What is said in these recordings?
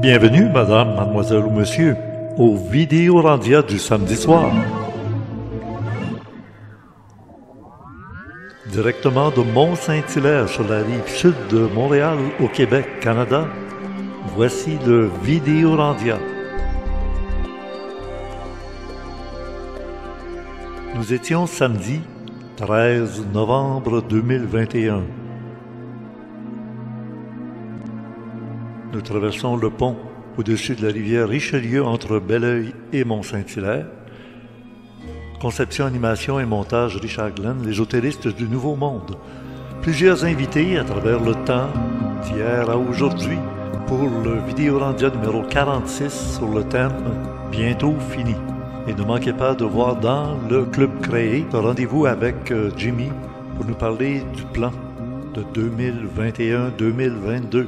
Bienvenue, madame, mademoiselle ou monsieur, au Vidéorandia du samedi soir. Directement de Mont-Saint-Hilaire sur la rive sud de Montréal, au Québec, Canada, voici le Vidéorandia. Nous étions samedi 13 novembre 2021. Nous traversons le pont au-dessus de la rivière Richelieu entre Belleuil et Mont-Saint-Hilaire. Conception, animation et montage Richard Glenn, les jotélistes du Nouveau Monde. Plusieurs invités à travers le temps, d'hier à aujourd'hui, pour le Vidéorandia numéro 46 sur le thème « Bientôt fini ». Et ne manquez pas de voir dans le Club Créé un rendez-vous avec Jimmy pour nous parler du plan de 2021-2022.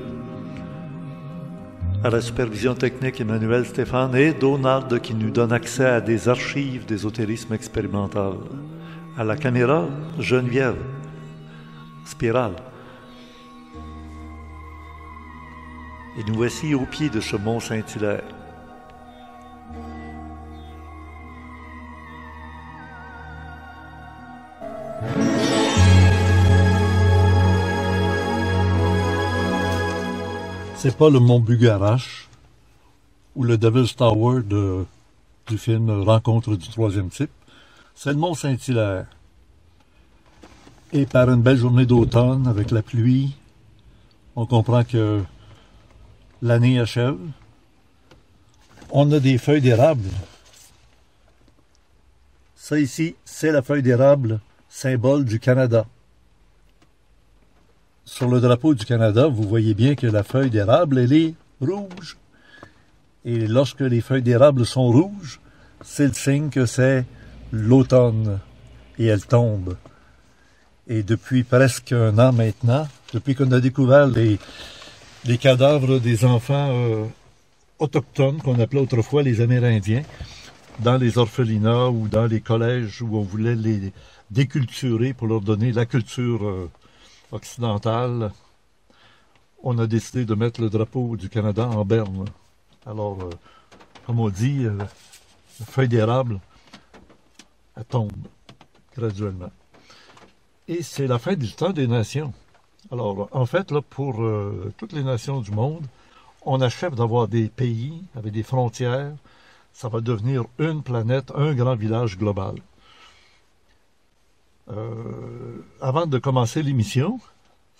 À la supervision technique, Emmanuel Stéphane et Donald qui nous donne accès à des archives d'ésotérisme expérimental. À la caméra, Geneviève Spirale. Et nous voici au pied de ce mont Saint-Hilaire. C'est pas le mont Bugarache ou le Devil's Tower du film Rencontre du troisième type. C'est le mont Saint-Hilaire. Et par une belle journée d'automne, avec la pluie, on comprend que l'année achève. On a des feuilles d'érable. Ça ici, c'est la feuille d'érable, symbole du Canada. Sur le drapeau du Canada, vous voyez bien que la feuille d'érable, elle est rouge. Et lorsque les feuilles d'érable sont rouges, c'est le signe que c'est l'automne. Et elles tombent. Et depuis presque un an maintenant, depuis qu'on a découvert les cadavres des enfants autochtones, qu'on appelait autrefois les Amérindiens, dans les orphelinats ou dans les collèges où on voulait les déculturer pour leur donner la culture occidentale, on a décidé de mettre le drapeau du Canada en berne. Alors, comme on dit, la feuille d'érable, elle tombe graduellement. Et c'est la fin du temps des nations. Alors, en fait, là, pour toutes les nations du monde, on achève d'avoir des pays avec des frontières. Ça va devenir une planète, un grand village global. Avant de commencer l'émission,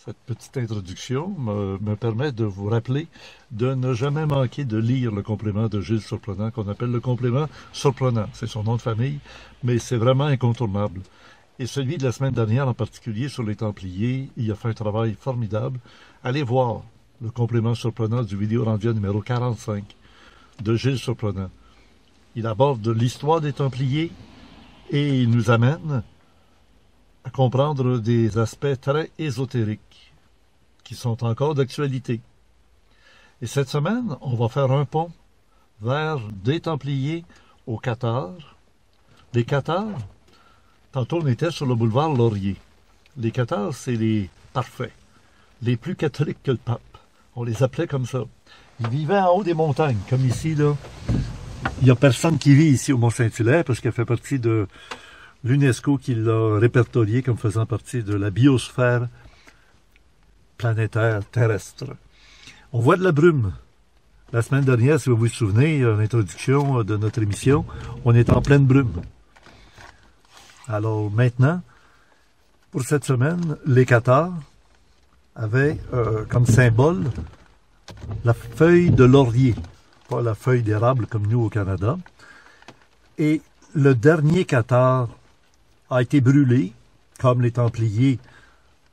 cette petite introduction me permet de vous rappeler de ne jamais manquer de lire le complément de Gilles Surprenant, qu'on appelle le complément Surprenant. C'est son nom de famille, mais c'est vraiment incontournable. Et celui de la semaine dernière en particulier sur les Templiers, il a fait un travail formidable. Allez voir le complément Surprenant du Vidéorandia numéro 45 de Gilles Surprenant. Il aborde l'histoire des Templiers et il nous amène à comprendre des aspects très ésotériques qui sont encore d'actualité. Et cette semaine, on va faire un pont vers des Templiers au Qatar. Les Cathares, tantôt on était sur le boulevard Laurier. Les Cathares, c'est les parfaits, les plus catholiques que le pape. On les appelait comme ça. Ils vivaient en haut des montagnes, comme ici, là. Il n'y a personne qui vit ici au Mont-Saint-Hilaire parce qu'elle fait partie de l'UNESCO qui l'a répertorié comme faisant partie de la biosphère planétaire terrestre. On voit de la brume. La semaine dernière, si vous vous souvenez, l'introduction de notre émission, on est en pleine brume. Alors maintenant, pour cette semaine, les Cathares avaient comme symbole la feuille de laurier, pas la feuille d'érable comme nous au Canada. Et le dernier Cathare a été brûlé, comme les Templiers.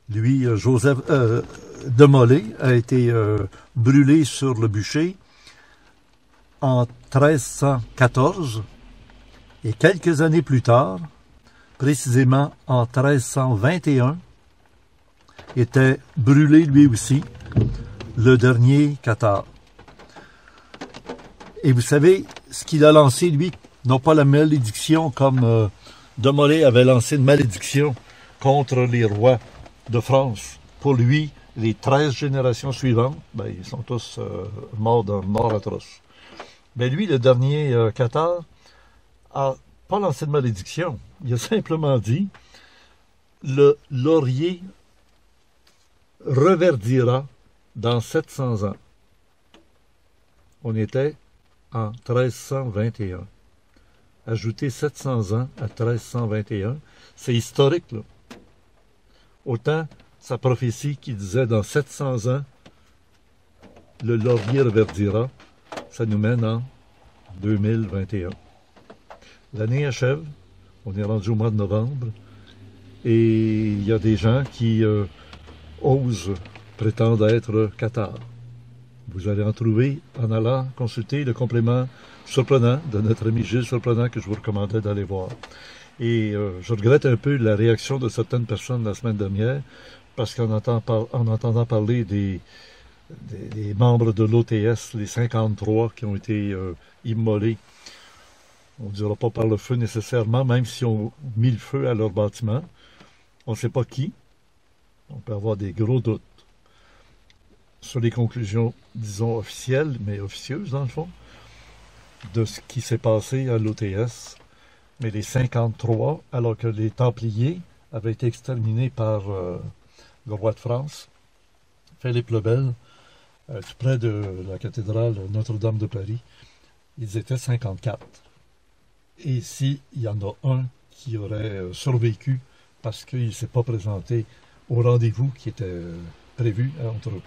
Lui, Joseph de Molay, a été brûlé sur le bûcher en 1314. Et quelques années plus tard, précisément en 1321, était brûlé lui aussi, le dernier Cathare. Et vous savez, ce qu'il a lancé, lui, non pas la malédiction comme de Molay avait lancé une malédiction contre les rois de France. Pour lui, Les 13 générations suivantes, ben, ils sont tous morts d'un mort atroce. Mais lui, le dernier Qatar, a pas lancé de malédiction. Il a simplement dit, le laurier reverdira dans 700 ans. On était en 1321. Ajouter 700 ans à 1321, c'est historique, là. Autant sa prophétie qui disait dans 700 ans, le laurier reverdira, ça nous mène en 2021. L'année achève, on est rendu au mois de novembre, et il y a des gens qui osent prétendre être Qatar. Vous allez en trouver en allant consulter le complément surprenant de notre ami Gilles Surprenant que je vous recommandais d'aller voir. Et je regrette un peu la réaction de certaines personnes la semaine dernière, parce qu'en entendant parler des membres de l'OTS, les 53 qui ont été immolés, on ne dira pas par le feu nécessairement, même si on mis le feu à leur bâtiment, on ne sait pas qui. On peut avoir des gros doutes sur les conclusions, disons, officielles, mais officieuses, dans le fond, de ce qui s'est passé à l'OTS. Mais les 53, alors que les Templiers avaient été exterminés par le roi de France, Philippe le Bel, tout près de la cathédrale Notre-Dame de Paris, ils étaient 54. Et s'il y en a un qui aurait survécu parce qu'il ne s'est pas présenté au rendez-vous qui était prévu entre eux.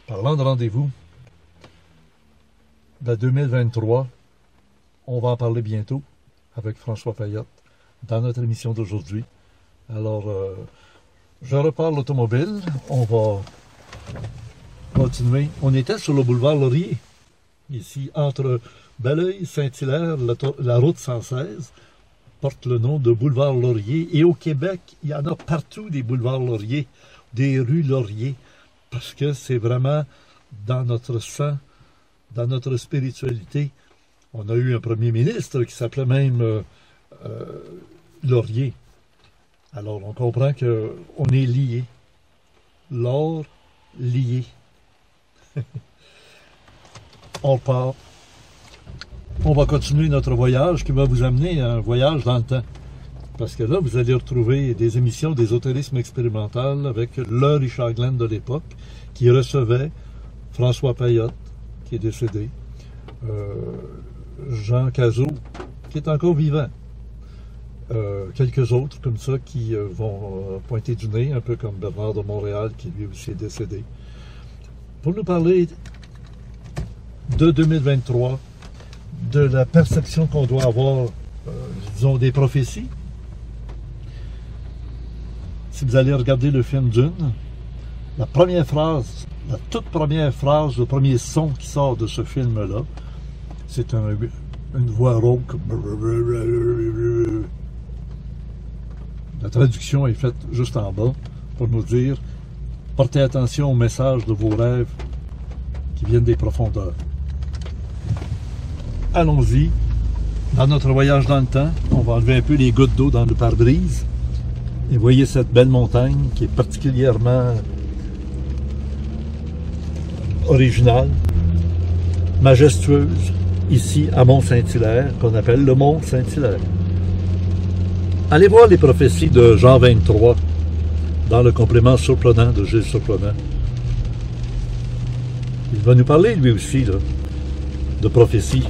Parlant de rendez-vous, de 2023, on va en parler bientôt avec François Payette dans notre émission d'aujourd'hui. Alors, je repars l'automobile. On va continuer. On était sur le boulevard Laurier, ici, entre Belleuil, Saint-Hilaire, la route 116, porte le nom de boulevard Laurier. Et au Québec, il y en a partout des boulevards Laurier, des rues Laurier, parce que c'est vraiment dans notre sang, dans notre spiritualité. On a eu un premier ministre qui s'appelait même Laurier. Alors, on comprend qu'on est liés. L'or lié. On part. On va continuer notre voyage qui va vous amener à un voyage dans le temps. Parce que là, vous allez retrouver des émissions d'ésotérisme expérimental avec le Richard Glenn de l'époque qui recevait François Payette, qui est décédé, Jean Cazot, qui est encore vivant, quelques autres comme ça qui vont pointer du nez, un peu comme Bernard de Montréal qui lui aussi est décédé, pour nous parler de 2023, de la perception qu'on doit avoir, disons, des prophéties. Si vous allez regarder le film Dune, la première phrase, la toute première phrase, le premier son qui sort de ce film-là, c'est une voix rauque. La traduction est faite juste en bas pour nous dire « Portez attention au message de vos rêves qui viennent des profondeurs ». Allons-y. Dans notre voyage dans le temps, on va enlever un peu les gouttes d'eau dans le pare-brise. Et voyez cette belle montagne qui est particulièrement originale, majestueuse, ici à Mont-Saint-Hilaire, qu'on appelle le Mont-Saint-Hilaire. Allez voir les prophéties de Jean 23 dans le complément surprenant de Gilles Surprenant. Il va nous parler lui aussi là, de prophéties.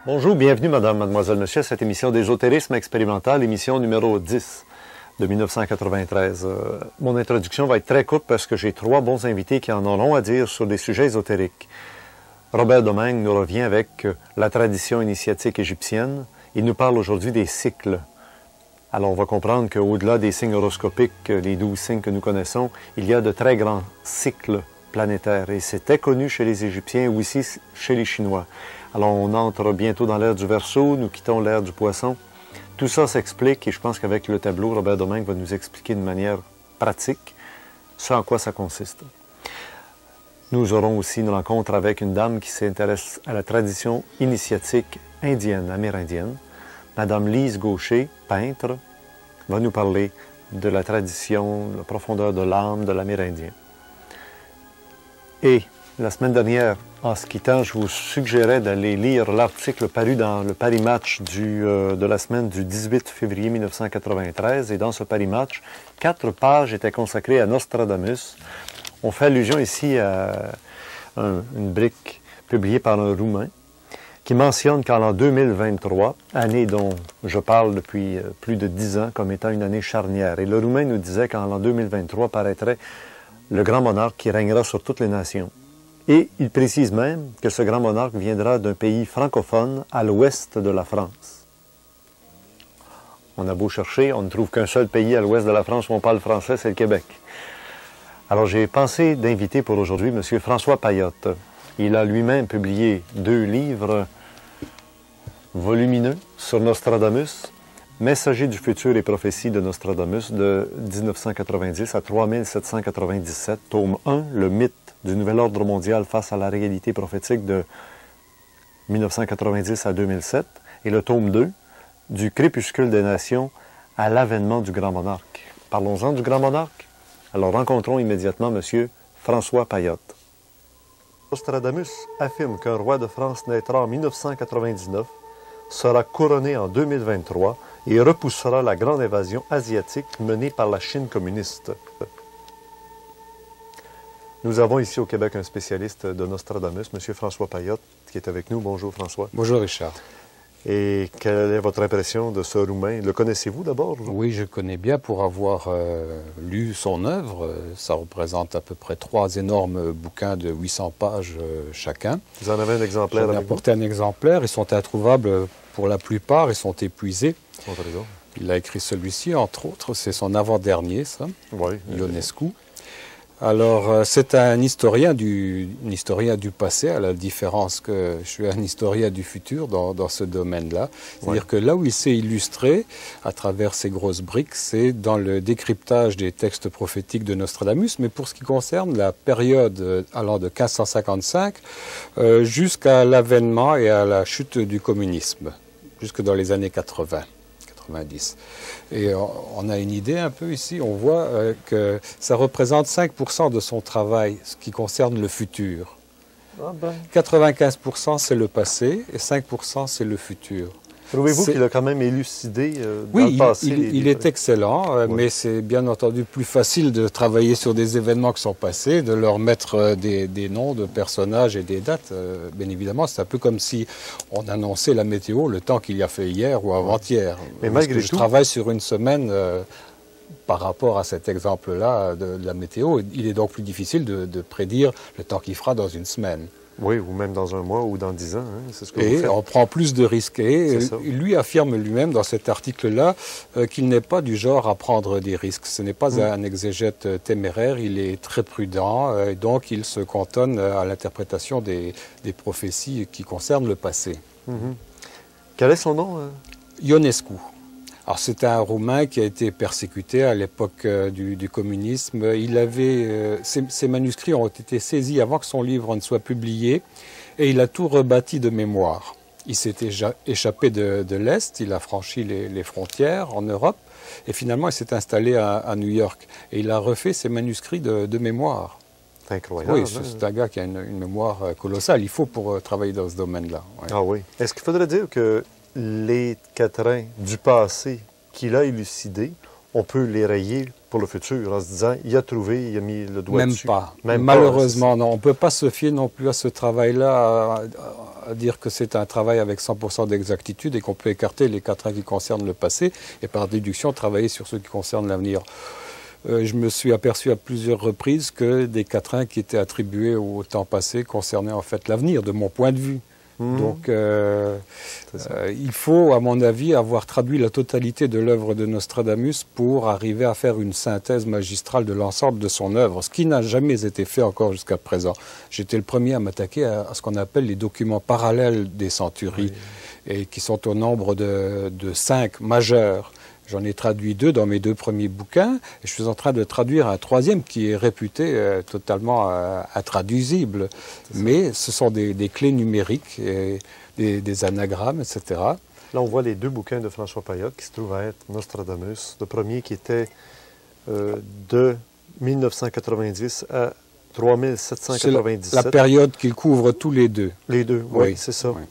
Bonjour, bienvenue madame, mademoiselle, monsieur, à cette émission d'ésotérisme expérimental, émission numéro 10 de 1993. Mon introduction va être très courte parce que j'ai 3 bons invités qui en auront à dire sur des sujets ésotériques. Robert Domingue nous revient avec la tradition initiatique égyptienne. Il nous parle aujourd'hui des cycles. Alors on va comprendre qu'au-delà des signes horoscopiques, les 12 signes que nous connaissons, il y a de très grands cycles planétaire. Et c'était connu chez les Égyptiens ou ici chez les Chinois. Alors on entre bientôt dans l'ère du Verseau, nous quittons l'ère du Poisson. Tout ça s'explique et je pense qu'avec le tableau, Robert Domingue va nous expliquer de manière pratique ce en quoi ça consiste. Nous aurons aussi une rencontre avec une dame qui s'intéresse à la tradition initiatique indienne, amérindienne. Madame Lise Gaucher, peintre, va nous parler de la tradition, de la profondeur de l'âme de l'Amérindien. Et la semaine dernière, en se quittant, je vous suggérais d'aller lire l'article paru dans le Paris Match de la semaine du 18 février 1993. Et dans ce Paris Match, 4 pages étaient consacrées à Nostradamus. On fait allusion ici à une brique publiée par un Roumain qui mentionne qu'en l'an 2023, année dont je parle depuis plus de 10 ans comme étant une année charnière, et le Roumain nous disait qu'en l'an 2023 paraîtrait le grand monarque qui régnera sur toutes les nations. Et il précise même que ce grand monarque viendra d'un pays francophone à l'ouest de la France. On a beau chercher, on ne trouve qu'un seul pays à l'ouest de la France où on parle français, c'est le Québec. Alors j'ai pensé d'inviter pour aujourd'hui M. François Payotte. Il a lui-même publié 2 livres volumineux sur Nostradamus, Messager du futur et prophéties de Nostradamus de 1990 à 3797, tome 1, le mythe du nouvel ordre mondial face à la réalité prophétique de 1990 à 2007, et le tome 2, du crépuscule des nations à l'avènement du grand monarque. Parlons-en du grand monarque. Alors rencontrons immédiatement M. François Payotte. Nostradamus affirme qu'un roi de France naîtra en 1999, sera couronné en 2023 et repoussera la grande invasion asiatique menée par la Chine communiste. Nous avons ici au Québec un spécialiste de Nostradamus, M. François Payotte, qui est avec nous. Bonjour François. Bonjour Richard. Et quelle est votre impression de ce Roumain? Le connaissez-vous d'abord? Oui, je connais bien pour avoir lu son œuvre. Ça représente à peu près 3 énormes bouquins de 800 pages chacun. Vous en avez un exemplaire avec vous? J'en ai apporté un exemplaire. Ils sont introuvables pour la plupart. Ils sont épuisés. Il a écrit celui-ci, entre autres. C'est son avant-dernier, ça. Oui. Ionescu. Alors, c'est un historien du passé, à la différence que je suis un historien du futur dans ce domaine-là. C'est-à-dire que là où il s'est illustré, à travers ces grosses briques, c'est dans le décryptage des textes prophétiques de Nostradamus, mais pour ce qui concerne la période allant de 1555 jusqu'à l'avènement et à la chute du communisme, jusque dans les années 80. 90. Et on a une idée un peu ici, on voit que ça représente 5% de son travail, ce qui concerne le futur. 95% c'est le passé et 5% c'est le futur. Trouvez-vous qu'il a quand même élucidé dans le passé? Oui, il est excellent, mais c'est bien entendu plus facile de travailler sur des événements qui sont passés, de leur mettre des noms de personnages et des dates. Bien évidemment, c'est un peu comme si on annonçait la météo, le temps qu'il y a fait hier ou avant-hier. Mais malgré tout, je tout, travaille sur une semaine par rapport à cet exemple-là de la météo. Il est donc plus difficile de prédire le temps qu'il fera dans une semaine. Oui, ou même dans un mois ou dans 10 ans, hein, c'est ce que vous faites. Et on prend plus de risques. Et lui affirme lui-même dans cet article-là qu'il n'est pas du genre à prendre des risques. Ce n'est pas un exégète téméraire, il est très prudent, et donc il se cantonne à l'interprétation des prophéties qui concernent le passé. Quel est son nom? Ionescu. Alors c'est un Roumain qui a été persécuté à l'époque du communisme. Il avait ses manuscrits ont été saisis avant que son livre ne soit publié et il a tout rebâti de mémoire. Il s'était échappé de l'Est, il a franchi les frontières en Europe et finalement il s'est installé à New York et il a refait ses manuscrits de mémoire. C'est incroyable. Oui, c'est un gars qui a une mémoire colossale. Il faut pour travailler dans ce domaine-là. Ouais. Ah oui. Est-ce qu'il faudrait dire que les quatrains du passé qu'il a élucidés, on peut les rayer pour le futur en se disant, il a trouvé, il a mis le doigt dessus? Même pas. Malheureusement, non. On ne peut pas se fier non plus à ce travail-là, à dire que c'est un travail avec 100% d'exactitude et qu'on peut écarter les quatrains qui concernent le passé et par déduction travailler sur ceux qui concernent l'avenir. Je me suis aperçu à plusieurs reprises que des quatrains qui étaient attribués au temps passé concernaient en fait l'avenir, de mon point de vue. Donc, il faut, à mon avis, avoir traduit la totalité de l'œuvre de Nostradamus pour arriver à faire une synthèse magistrale de l'ensemble de son œuvre, ce qui n'a jamais été fait encore jusqu'à présent. J'étais le premier à m'attaquer à ce qu'on appelle les documents parallèles des centuries, et qui sont au nombre de 5 majeurs. J'en ai traduit 2 dans mes 2 premiers bouquins, et je suis en train de traduire un 3e qui est réputé totalement intraduisible. Mais ce sont des clés numériques, et des anagrammes, etc. Là, on voit les 2 bouquins de François Payot qui se trouvent à être Nostradamus. Le premier qui était de 1990 à 3797. C'est la période qu'il couvre tous les 2. Les 2, oui, c'est ça. Oui.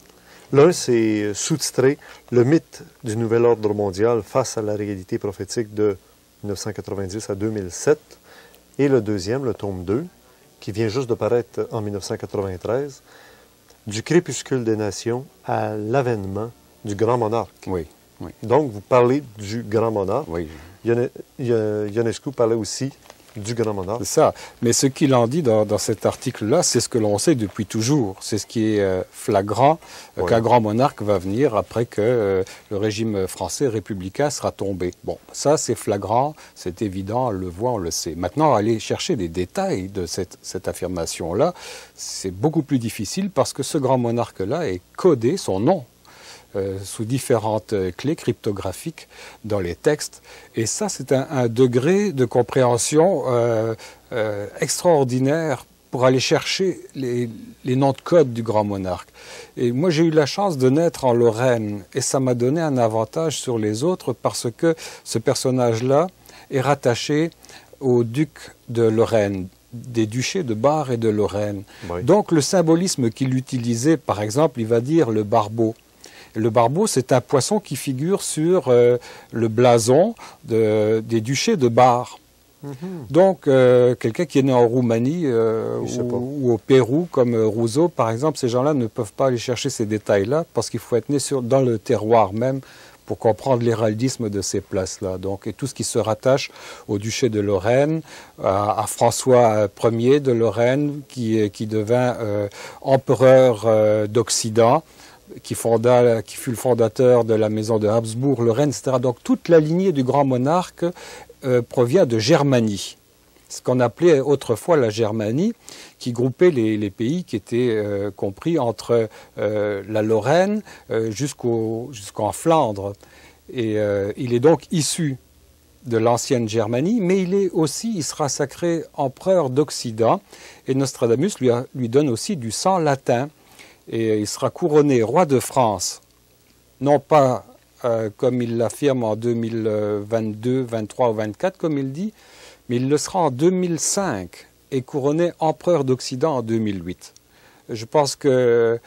L'un, c'est sous-titré « Le mythe du nouvel ordre mondial face à la réalité prophétique de 1990 à 2007 ». Et le deuxième, le tome 2, qui vient juste de paraître en 1993, « Du crépuscule des nations à l'avènement du grand monarque ». Oui, oui. Donc, vous parlez du grand monarque. Oui. Ionescu parlait aussi du grand monarque. C'est ça. Mais ce qu'il en dit dans cet article-là, c'est ce que l'on sait depuis toujours. C'est ce qui est flagrant, qu'un grand monarque va venir après que le régime français républicain sera tombé. Bon, ça c'est flagrant, c'est évident, on le voit, on le sait. Maintenant, aller chercher les détails de cette affirmation-là, c'est beaucoup plus difficile parce que ce grand monarque-là est codé, son nom, sous différentes clés cryptographiques dans les textes. Et ça, c'est un degré de compréhension extraordinaire pour aller chercher les noms de code du grand monarque. Et moi, j'ai eu la chance de naître en Lorraine, et ça m'a donné un avantage sur les autres parce que ce personnage-là est rattaché au duc de Lorraine, des duchés de Bar et de Lorraine. Oui. Donc, le symbolisme qu'il utilisait, par exemple, il va dire le barbeau. Le barbeau, c'est un poisson qui figure sur le blason des duchés de Bar. Donc, quelqu'un qui est né en Roumanie ou au Pérou, comme Rousseau, par exemple, ces gens-là ne peuvent pas aller chercher ces détails-là parce qu'il faut être né dans le terroir même pour comprendre l'héraldisme de ces places-là. Donc, et tout ce qui se rattache au duché de Lorraine, à François Ier de Lorraine, qui devint empereur d'Occident, qui fut le fondateur de la maison de Habsbourg-Lorraine, etc. Donc toute la lignée du grand monarque provient de Germanie, ce qu'on appelait autrefois la Germanie, qui groupait les pays qui étaient compris entre la Lorraine jusqu'en Flandre. Et il est donc issu de l'ancienne Germanie, mais il sera sacré empereur d'Occident, et Nostradamus lui donne aussi du sang latin. Et il sera couronné roi de France, non pas comme il l'affirme en 2022, 23 ou 24, comme il dit, mais il le sera en 2005 et couronné empereur d'Occident en 2008. Je pense que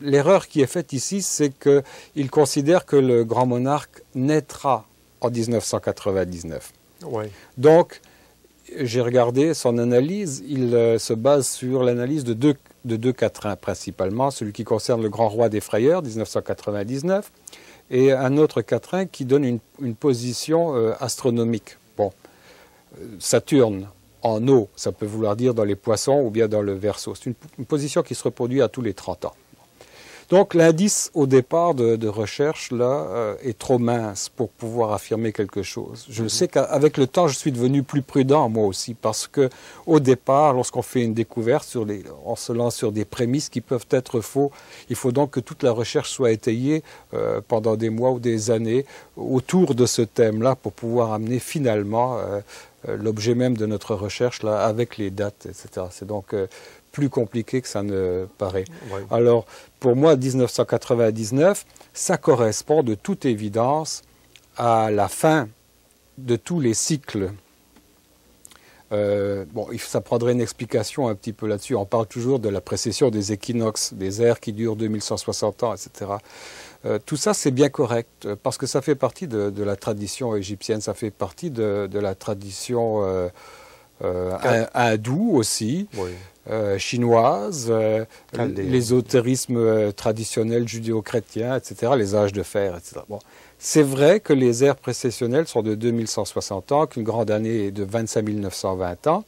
l'erreur qui est faite ici, c'est qu'il considère que le grand monarque naîtra en 1999. Oui. Donc, j'ai regardé son analyse, il se base sur l'analyse de deux quatrains principalement, celui qui concerne le grand roi des frayeurs, 1999, et un autre quatrain qui donne une position astronomique. Bon, Saturne en eau, ça peut vouloir dire dans les poissons ou bien dans le Verseau. C'est une position qui se reproduit à tous les 30 ans. Donc l'indice au départ de recherche là est trop mince pour pouvoir affirmer quelque chose. Je sais qu'avec le temps, je suis devenu plus prudent moi aussi parce que au départ, lorsqu'on fait une découverte, on se lance sur des prémices qui peuvent être faux. Il faut donc que toute la recherche soit étayée pendant des mois ou des années autour de ce thème-là pour pouvoir amener finalement l'objet même de notre recherche là avec les dates, etc. C'est donc plus compliqué que ça ne paraît. Oui. Alors, pour moi, 1999, ça correspond de toute évidence à la fin de tous les cycles. Bon, ça prendrait une explication un petit peu là-dessus. On parle toujours de la précession des équinoxes, des ères qui durent 2160 ans, etc. Tout ça, c'est bien correct, parce que ça fait partie de la tradition égyptienne, ça fait partie de la tradition hindoue aussi. Oui. Chinoise, l'ésotérisme traditionnel judéo-chrétien, etc., les âges de fer, etc. Bon. C'est vrai que les ères précessionnelles sont de 2160 ans, qu'une grande année est de 25 920 ans,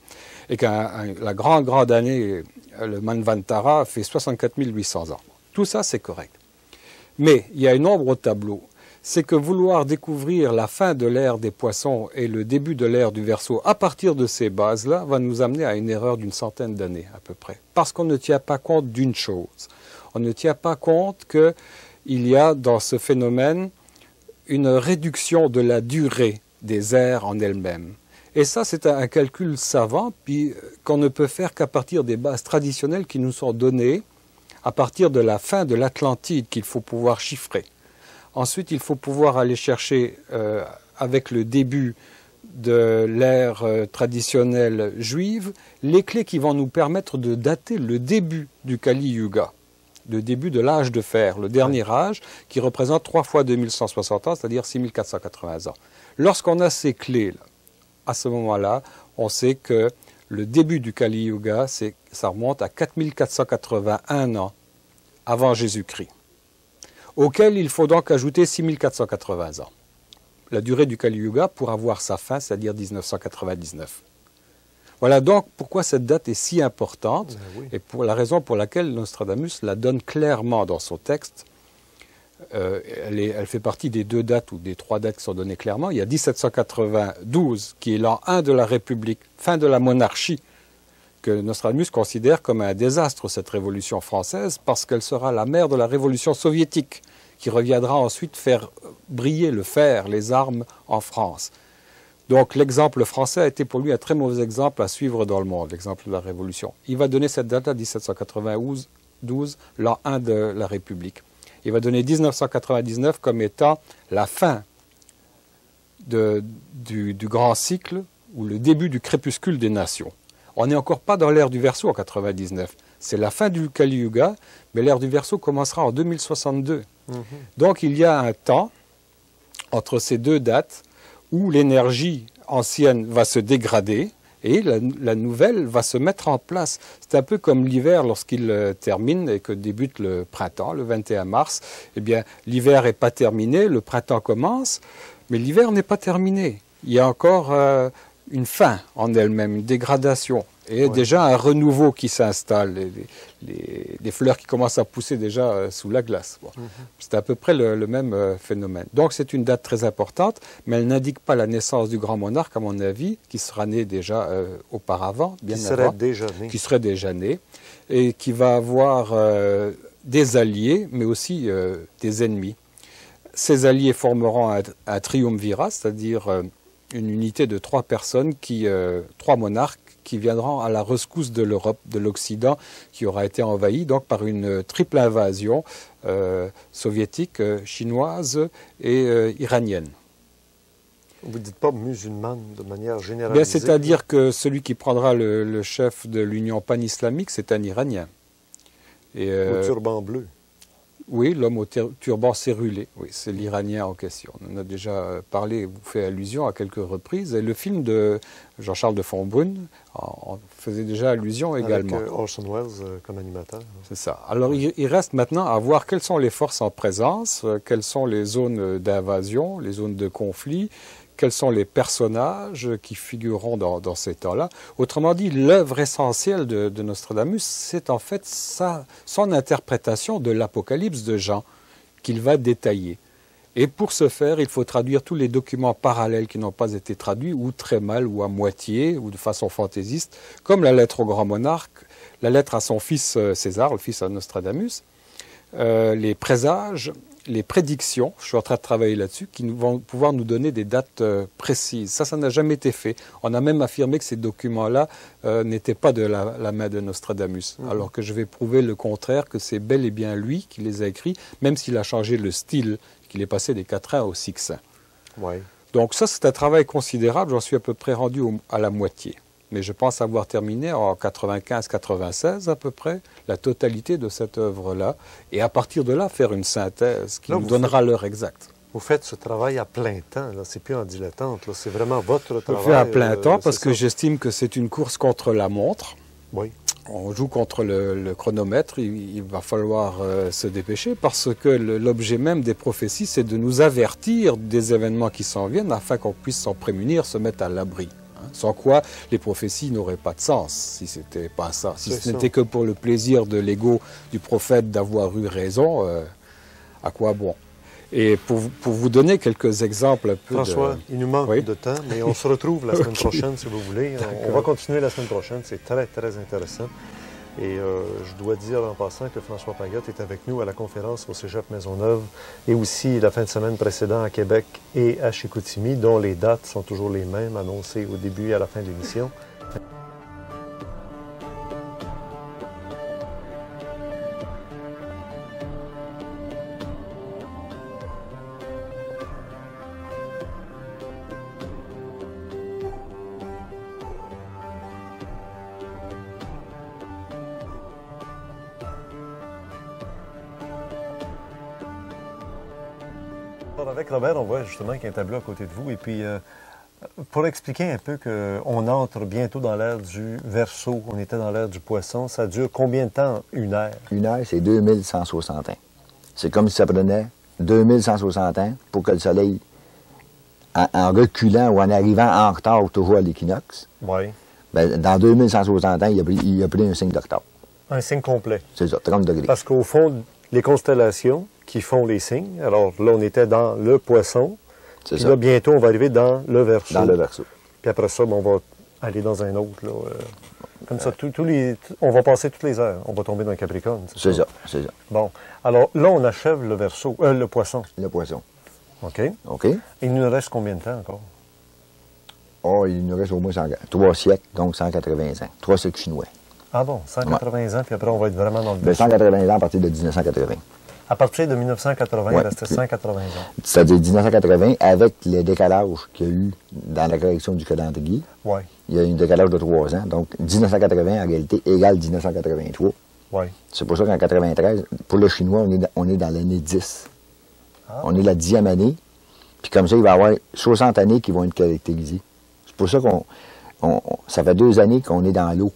et la grande année, le Manvantara, fait 64 800 ans. Tout ça, c'est correct. Mais il y a une ombre au tableau. C'est que vouloir découvrir la fin de l'ère des poissons et le début de l'ère du Verseau à partir de ces bases-là va nous amener à une erreur d'une centaine d'années à peu près. Parce qu'on ne tient pas compte d'une chose. On ne tient pas compte qu'il y a dans ce phénomène une réduction de la durée des ères en elles-mêmes. Et ça, c'est un calcul savant, puis qu'on ne peut faire qu'à partir des bases traditionnelles qui nous sont données, à partir de la fin de l'Atlantide qu'il faut pouvoir chiffrer. Ensuite, il faut pouvoir aller chercher, avec le début de l'ère traditionnelle juive, les clés qui vont nous permettre de dater le début du Kali Yuga, le début de l'âge de fer, le dernier âge, qui représente 3 fois 2160 ans, c'est-à-dire 6480 ans. Lorsqu'on a ces clés, à ce moment-là, on sait que le début du Kali Yuga, ça remonte à 4481 ans avant Jésus-Christ, auquel il faut donc ajouter 6480 ans. La durée du Kali Yuga pour avoir sa fin, c'est-à-dire 1999. Voilà donc pourquoi cette date est si importante, et pour la raison pour laquelle Nostradamus la donne clairement dans son texte. Elle fait partie des 2 dates ou des 3 dates qui sont données clairement. Il y a 1792, qui est l'an 1 de la République, fin de la monarchie, que Nostradamus considère comme un désastre, cette révolution française, parce qu'elle sera la mère de la révolution soviétique, qui reviendra ensuite faire briller le fer, les armes en France. Donc l'exemple français a été pour lui un très mauvais exemple à suivre dans le monde, l'exemple de la Révolution. Il va donner cette date-là, 1792, l'an 1 de la République. Il va donner 1999 comme étant la fin du grand cycle ou le début du crépuscule des nations. On n'est encore pas dans l'ère du Verseau en 99. C'est la fin du Kali Yuga, mais l'ère du Verseau commencera en 2062. Donc il y a un temps entre ces 2 dates où l'énergie ancienne va se dégrader et la nouvelle va se mettre en place. C'est un peu comme l'hiver lorsqu'il termine et que débute le printemps, le 21 mars. Eh bien, l'hiver n'est pas terminé, le printemps commence, mais l'hiver n'est pas terminé. Il y a encore une fin en elle-même, une dégradation. Et déjà un renouveau qui s'installe, des fleurs qui commencent à pousser déjà sous la glace. Bon. C'est à peu près le même phénomène. Donc c'est une date très importante, mais elle n'indique pas la naissance du grand monarque, à mon avis, qui sera né déjà auparavant, bien avant. Qui serait déjà né, et qui va avoir des alliés, mais aussi des ennemis. Ces alliés formeront un triumvirat, c'est-à-dire une unité de 3 personnes, 3 monarques, qui viendront à la rescousse de l'Europe, de l'Occident, qui aura été envahi donc par une triple invasion soviétique, chinoise et iranienne. Vous ne dites pas musulmane de manière généralisée? C'est-à-dire que celui qui prendra le chef de l'Union pan-islamique, c'est un Iranien. Au turban bleu. Oui, l'homme au turban cérulé, oui, c'est l'Iranien en question. On en a déjà parlé, vous fait allusion à quelques reprises. Et le film de Jean-Charles de Fontbrune en faisait déjà allusion également. Avec Orson Welles comme animateur. C'est ça. Alors il reste maintenant à voir quelles sont les forces en présence, quelles sont les zones d'invasion, les zones de conflit, quels sont les personnages qui figureront dans ces temps-là. Autrement dit, l'œuvre essentielle de Nostradamus, c'est en fait son interprétation de l'Apocalypse de Jean, qu'il va détailler. Et pour ce faire, il faut traduire tous les documents parallèles qui n'ont pas été traduits, ou très mal, ou à moitié, ou de façon fantaisiste, comme la lettre au grand monarque, la lettre à son fils César, le fils à Nostradamus, les présages, les prédictions, je suis en train de travailler là-dessus, qui vont pouvoir nous donner des dates précises. Ça n'a jamais été fait. On a même affirmé que ces documents-là n'étaient pas de la main de Nostradamus, alors que je vais prouver le contraire, que c'est bel et bien lui qui les a écrits, même s'il a changé le style, qu'il est passé des quatrains aux sixtains. Ouais. Donc ça, c'est un travail considérable, j'en suis à peu près rendu à la moitié. Mais je pense avoir terminé en 95-96 à peu près la totalité de cette œuvre-là. Et à partir de là, faire une synthèse qui nous donnera l'heure exacte. Vous faites ce travail à plein temps, là. C'est plus en dilettante, c'est vraiment votre travail. Je fais à plein temps parce que j'estime que c'est une course contre la montre. Oui. On joue contre le chronomètre, il va falloir se dépêcher parce que l'objet même des prophéties, c'est de nous avertir des événements qui s'en viennent afin qu'on puisse s'en prémunir, se mettre à l'abri. Sans quoi, les prophéties n'auraient pas de sens si c'était pas ça. Si ce n'était que pour le plaisir de l'ego du prophète d'avoir eu raison, à quoi bon? Et pour vous donner quelques exemples un peu François, il nous manque oui? de temps, mais on se retrouve la semaine prochaine, si vous voulez. On va continuer la semaine prochaine, c'est très, très intéressant. Et je dois dire en passant que François Pagott est avec nous à la conférence au Cégep Maisonneuve et aussi la fin de semaine précédente à Québec et à Chicoutimi, dont les dates sont toujours les mêmes, annoncées au début et à la fin de l'émission. Alors avec Robert, on voit justement qu'il y a un tableau à côté de vous. Et puis, pour expliquer un peu qu'on entre bientôt dans l'ère du Verseau, on était dans l'ère du Poisson, ça dure combien de temps, une ère? Une ère, c'est 2160 ans. C'est comme si ça prenait 2160 ans pour que le Soleil, en reculant ou en arrivant en retard toujours à l'équinoxe, Oui. ben, dans 2160 ans, il a pris un signe d'octobre. Un signe complet. C'est ça, 30 degrés. Parce qu'au fond, les constellations qui font les signes, alors là, on était dans le Poisson, C'est puis ça, là, bientôt, on va arriver dans le Verseau. dans le Verseau. Puis après ça, ben, on va aller dans un autre. Là, comme ça, on va passer toutes les heures. On va tomber dans le Capricorne. C'est ça, c'est ça. Bon. Alors là, on achève le Verseau, le Poisson. Le Poisson. OK. OK? Il nous reste combien de temps encore? Oh, il nous reste au moins 3 siècles, donc 180 ans. 3 siècles chinois. Ah bon, 180 ans, puis après, on va être vraiment dans le Ben, Verseau. 180 ans à partir de 1980. À partir de 1980, il Ouais. restait 180 ans. C'est-à-dire 1980, avec le décalage qu'il y a eu dans la correction du calendrier, Oui, il y a eu un décalage de 3 ans. Donc, 1980, en réalité, égale 1983. oui. C'est pour ça qu'en 93, pour le chinois, on est dans l'année 10. Ah. On est la 10e année. Puis comme ça, il va y avoir 60 années qui vont être caractérisées. C'est pour ça ça fait 2 années qu'on est dans l'eau.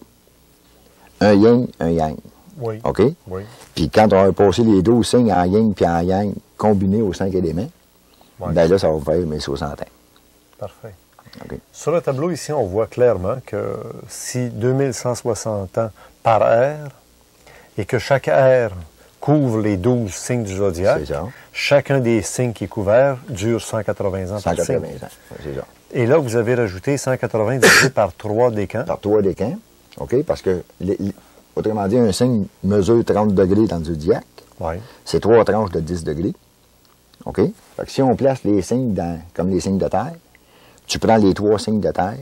Un yin, un yang. Oui. OK? Oui. Puis quand on va passer les 12 signes en yin puis en yang combinés aux 5 éléments, Oui. ben là, ça va faire mes 60 ans. Parfait. OK? Sur le tableau ici, on voit clairement que si 2160 ans par ère et que chaque ère couvre les 12 signes du zodiaque, C'est ça. chacun des signes qui est couvert dure 180 ans par 180 signe. ans. C'est ça. Et là, vous avez rajouté 180 divisé par 3 décans. Par 3 décans. OK? Parce que, autrement dit, un signe mesure 30 degrés dans le zodiaque. Oui. C'est 3 tranches de 10 degrés. OK? Fait que si on place les signes comme les signes de terre, tu prends les 3 signes de terre,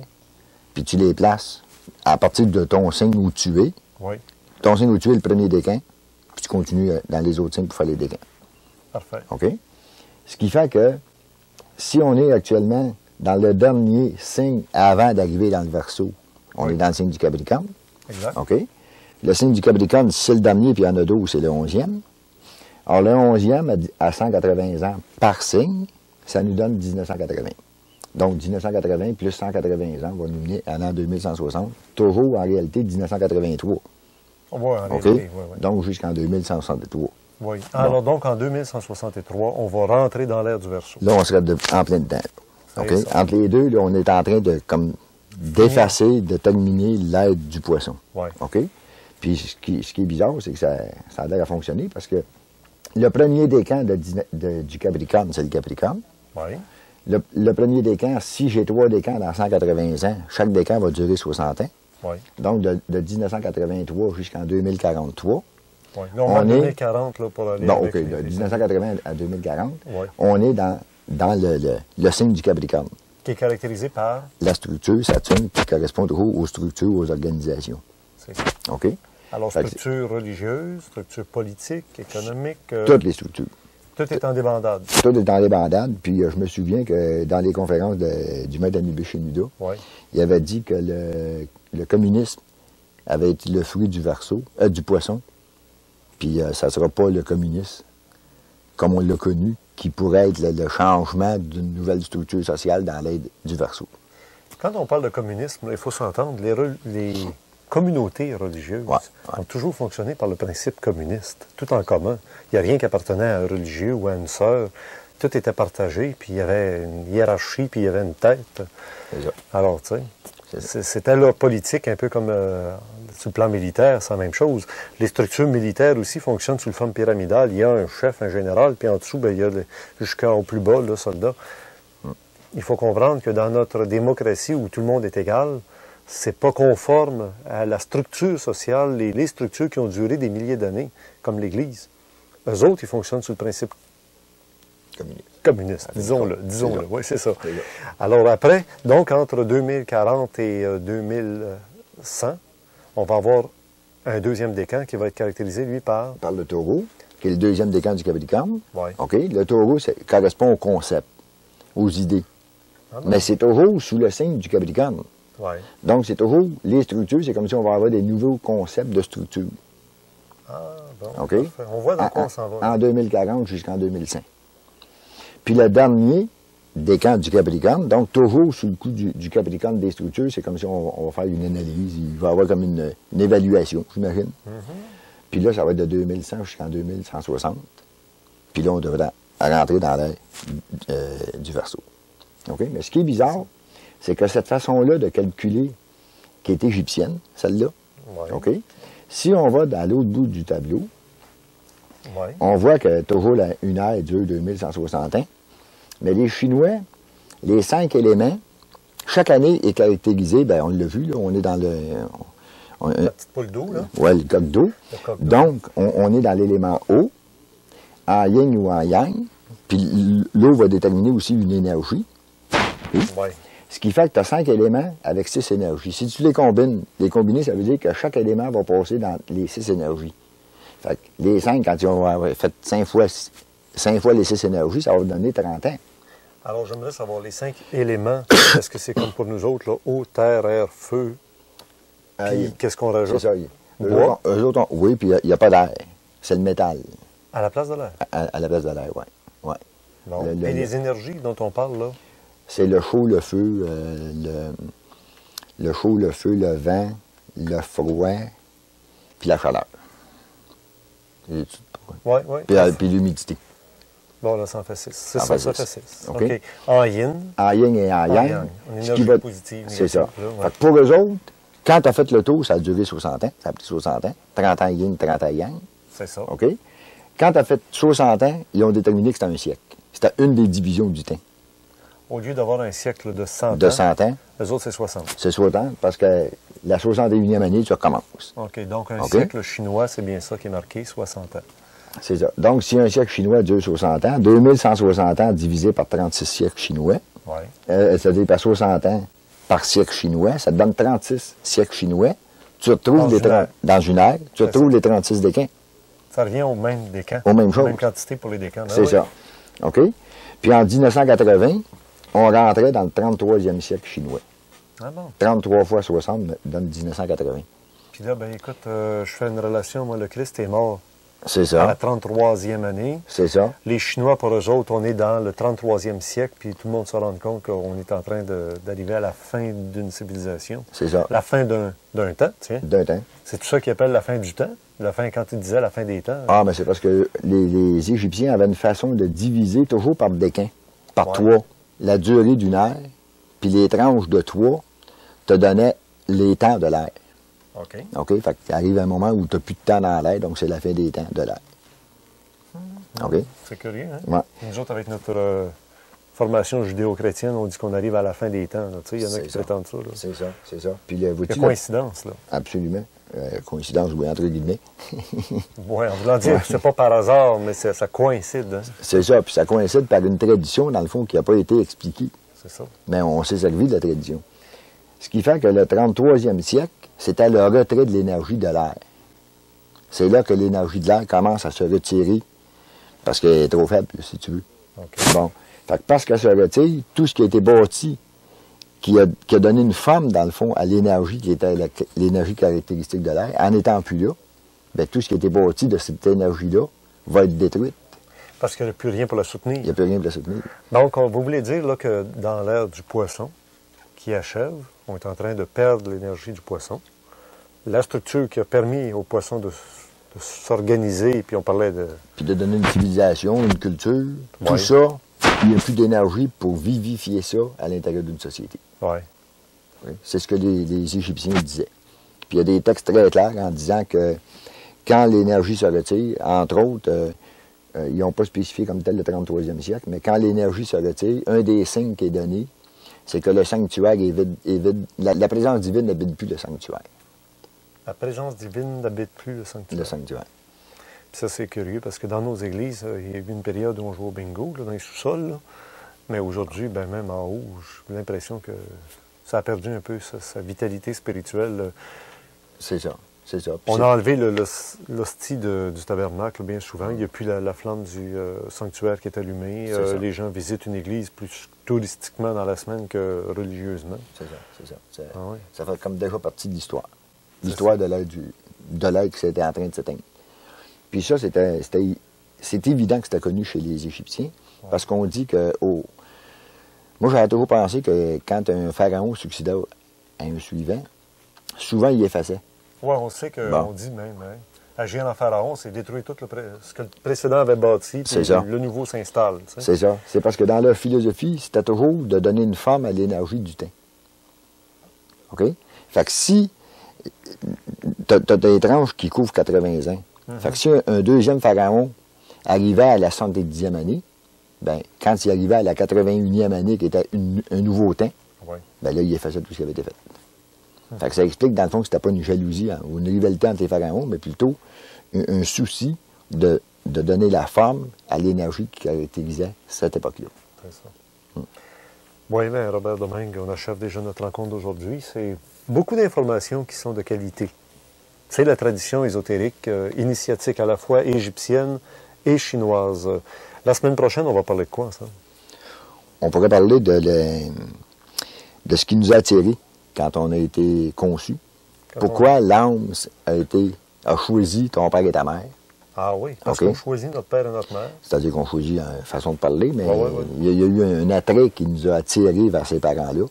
puis tu les places à partir de ton signe où tu es. Oui. Ton signe où tu es, le premier décan, puis tu continues dans les autres signes pour faire les décans. Parfait. OK? Ce qui fait que si on est actuellement dans le dernier signe avant d'arriver dans le Verseau, on Oui. est dans le signe du Capricorne. Exact. OK? Le signe du Capricorne, c'est le dernier, puis il y en a 12, c'est le 11e. Alors, le 11e, à 180 ans par signe, ça nous donne 1980. Donc, 1980 plus 180 ans va nous mener à l'an 2160, toujours en réalité 1983. On voit en OK? réalité, oui, oui. Donc, jusqu'en 2163. Oui. Alors donc, en 2163, on va rentrer dans l'ère du Verseau. Là, on serait en plein dedans. OK? C'est ça. Entre les deux, là, on est en train d'effacer, de terminer l'aide du Poisson. Oui. OK? Puis, ce qui est bizarre, c'est que ça a l'air à fonctionner parce que le premier décan du Capricorne, c'est le Capricorne. Oui. Le premier décan, si j'ai 3 décans dans 180 ans, chaque décan va durer 60 ans. Oui. Donc, de 1983 jusqu'en 2043. Oui. Là, on va en 2040 là, pour aller Bon, avec OK. les- De 1980 à 2040, Oui. on est dans le signe du Capricorne. Qui est caractérisé par... La structure Saturne qui correspond toujours aux structures, aux organisations. c'est ça. OK? Alors, Fait que structure religieuse, structure politique, économique, Toutes les structures. tout est en débandade. Tout est dans les bandades. Puis je me souviens que dans les conférences du maître Anubis Shenouda, Oui. il avait dit que le communisme avait été le fruit du du Poisson. Puis ça ne sera pas le communisme, comme on l'a connu, qui pourrait être le changement d'une nouvelle structure sociale dans l'aide du Verseau. Quand on parle de communisme, il faut s'entendre, les communautés religieuses Ouais. ont toujours fonctionné par le principe communiste, tout en commun. Il n'y a rien qui appartenait à un religieux ou à une sœur. tout était partagé, puis il y avait une hiérarchie, puis il y avait une tête. C'est ça. Alors, tu sais, c'était la politique, un peu comme sur le plan militaire, c'est la même chose. Les structures militaires aussi fonctionnent sous le forme pyramidale. Il y a un chef, un général, puis en dessous, il y a jusqu'au plus bas, le soldat. Il faut comprendre que dans notre démocratie, où tout le monde est égal, c'est pas conforme à la structure sociale, les structures qui ont duré des milliers d'années, comme l'Église. Eux autres, ils fonctionnent sous le principe communiste, disons-le, oui, c'est ça. Alors après, donc entre 2040 et 2100, on va avoir un deuxième décan qui va être caractérisé, lui, par le taureau, qui est le deuxième décan du Capricorne. Oui. OK? Le taureau, correspond au concept, aux idées. Mais c'est toujours sous le signe du Capricorne. Ouais. Donc, c'est toujours les structures, c'est comme si on va avoir des nouveaux concepts de structure. Ah, bon. OK? Parfait. On voit dans quoi on s'en va. En 2040 jusqu'en 2100. Puis le dernier décan du Capricorne, donc toujours sous le coup du Capricorne des structures, c'est comme si on va faire une analyse, il va y avoir comme une évaluation, j'imagine. Puis là, ça va être de 2100 jusqu'en 2160. Puis là, on devrait rentrer dans l'ère du Verseau. OK? Mais ce qui est bizarre, c'est que cette façon-là de calculer, qui est égyptienne, celle-là, Ouais. OK? Si on va dans l'autre bout du tableau, Ouais. on voit que toujours une ère dure 2160 ans, mais les Chinois, les 5 éléments, chaque année est caractérisé, bien, on l'a vu, là, on est dans le... La petite poule d'eau, là. Oui, le coq d'eau. Le coq d'eau. Donc, on est dans l'élément eau, en yin ou en yang, puis l'eau va déterminer aussi une énergie. Ouais. Ce qui fait que tu as 5 éléments avec 6 énergies. Si tu les combiner, ça veut dire que chaque élément va passer dans les 6 énergies. Fait que les 5, quand ils ont fait 5 fois les 6 énergies, ça va donner 30 ans. Alors, j'aimerais savoir les 5 éléments. Est-ce que c'est comme pour nous autres, là, eau, terre, air, feu? Puis, qu'est-ce qu'on rajoute? C'est ça. Bois? Eux autres, oui, puis il n'y a pas d'air. C'est le métal. À la place de l'air. À la place de l'air, oui. Ouais. Bon. Et les énergies dont on parle, là? C'est le chaud, le feu, le chaud, le feu, le vent, le froid, puis la chaleur. Oui, oui. Puis l'humidité. Bon, là, ça en fait 6. C'est Ça ça, en fait ça fait 6. OK. OK. En yin. En yin et en yang. Une ce énergie qui va- positive. C'est ça. négative, là, ouais. Fait que pour eux autres, quand tu as fait le tour, ça a duré 60 ans. Ça a pris 60 ans. 30 ans yin, 30 ans yang. C'est ça. OK? Quand tu as fait 60 ans, ils ont déterminé que c'était un siècle. C'était une des divisions du temps. Au lieu d'avoir un siècle de 100 De ans, 100 ans, eux autres, c'est 60. c'est 60 parce que la 61e année, tu recommences. OK. Donc, un OK. siècle chinois, c'est bien ça qui est marqué, 60 ans. C'est ça. Donc, si un siècle chinois dure 60 ans, 2160 ans divisé par 36 siècles chinois, Oui. c'est-à-dire par 60 ans par siècle chinois, ça te donne 36 siècles chinois. Tu retrouves dans une ère, tu retrouves les 36 décans. Ça revient au même décan. Aux mêmes choses. Même quantité pour les décans. C'est ça. OK? Puis en 1980, on rentrait dans le 33e siècle chinois. Ah bon. 33 fois 60 me donne 1980. Puis là, ben écoute, je fais une relation. Moi, le Christ est mort C'est à la ça. 33e année. C'est ça. Les Chinois, pour eux autres, on est dans le 33e siècle, puis tout le monde se rend compte qu'on est en train d'arriver à la fin d'une civilisation. C'est ça. La fin d'un temps, tiens. D'un temps. C'est tout ça qu'ils appellent la fin du temps. La fin, quand ils disaient la fin des temps. Ah, mais c'est parce que les Égyptiens avaient une façon de diviser toujours par décan, par Ouais. toit. La durée d'une ère, puis les tranches de toit te donnaient les temps de l'ère. OK. OK? Fait qu'il arrive un moment où tu n'as plus de temps dans l'ère, donc c'est la fin des temps de l'ère. OK? C'est curieux, hein? Ouais. Nous autres, avec notre formation judéo-chrétienne, on dit qu'on arrive à la fin des temps. là. Tu sais, il y en a C'est qui ça. prétendent ça. Là. C'est ça, c'est ça. Puis, Il y vois-tu, a coïncidence, là. absolument. Coïncidence, oui, entre guillemets. Oui, en voulant dire que c'est pas par hasard, mais ça coïncide. Hein? C'est ça, puis ça coïncide par une tradition, dans le fond, qui n'a pas été expliquée. C'est ça. Mais on s'est servi de la tradition. Ce qui fait que le 33e siècle, c'était le retrait de l'énergie de l'air. C'est là que l'énergie de l'air commence à se retirer, parce qu'elle est trop faible, si tu veux. OK. Bon. Fait que parce qu'elle se retire, tout ce qui a été bâti, qui a donné une forme, dans le fond, à l'énergie qui était l'énergie caractéristique de l'air, en n'étant plus là, bien, tout ce qui a été bâti de cette énergie-là va être détruite. Parce qu'il n'y a plus rien pour la soutenir. Il n'y a plus rien pour la soutenir. Donc, vous voulez dire là, que dans l'ère du poisson, qui achève, on est en train de perdre l'énergie du poisson. La structure qui a permis au poisson de s'organiser, puis on parlait de... Puis de donner une civilisation, une culture, tout Ouais. ça il n'y a plus d'énergie pour vivifier ça à l'intérieur d'une société. Ouais. Oui. C'est ce que les Égyptiens disaient. Puis il y a des textes très clairs en disant que quand l'énergie se retire, entre autres, ils n'ont pas spécifié comme tel le 33e siècle, mais quand l'énergie se retire, un des signes qui est donné, c'est que le sanctuaire est vide. La présence divine n'habite plus le sanctuaire. La présence divine n'habite plus le sanctuaire. Le sanctuaire. Puis ça, c'est curieux, parce que dans nos églises, il y a eu une période où on jouait au bingo, là, dans les sous-sols. Là. Mais aujourd'hui, ben, même en haut, j'ai l'impression que ça a perdu un peu sa vitalité spirituelle. C'est ça. C'est ça. On a enlevé l'hostie du tabernacle bien souvent. Il n'y a plus la flamme du sanctuaire qui est allumée. Les gens visitent une église plus touristiquement dans la semaine que religieusement. C'est ça. Ça fait comme déjà partie de l'histoire. L'histoire de l'air qui était en train de s'éteindre. Puis ça, c'est évident que c'était connu chez les Égyptiens, parce qu'on dit que... Moi, j'avais toujours pensé que quand un pharaon succédait à un suivant, souvent, il effaçait. Oui, on sait qu'on dit même, hein, agir en pharaon, c'est détruire tout ce que le précédent avait bâti, puis le nouveau s'installe. Tu sais. C'est ça. C'est parce que dans leur philosophie, c'était toujours de donner une forme à l'énergie du temps. OK? Fait que si t'as des tranches qui couvrent 80 ans, fait que si un deuxième pharaon arrivait à la 70e année, ben, quand il arrivait à la 81e année, qui était un nouveau temps, ben là, il effaçait tout ce qui avait été fait. Fait que ça explique, dans le fond, que c'était pas une jalousie ou une rivalité entre les pharaons, mais plutôt un souci de donner la forme à l'énergie qui caractérisait cette époque-là. C'est ça. Oui, bien, Robert Domingue, on achève déjà notre rencontre d'aujourd'hui. C'est beaucoup d'informations qui sont de qualité. C'est la tradition ésotérique, initiatique à la fois égyptienne et chinoise. La semaine prochaine, on va parler de quoi, ça? On pourrait parler de ce qui nous a attirés quand on a été conçu. Pourquoi l'âme a choisi ton père et ta mère. Ah oui, parce qu'on choisit notre père et notre mère. C'est-à-dire qu'on choisit une façon de parler, mais il y a eu un attrait qui nous a attirés vers ces parents-là.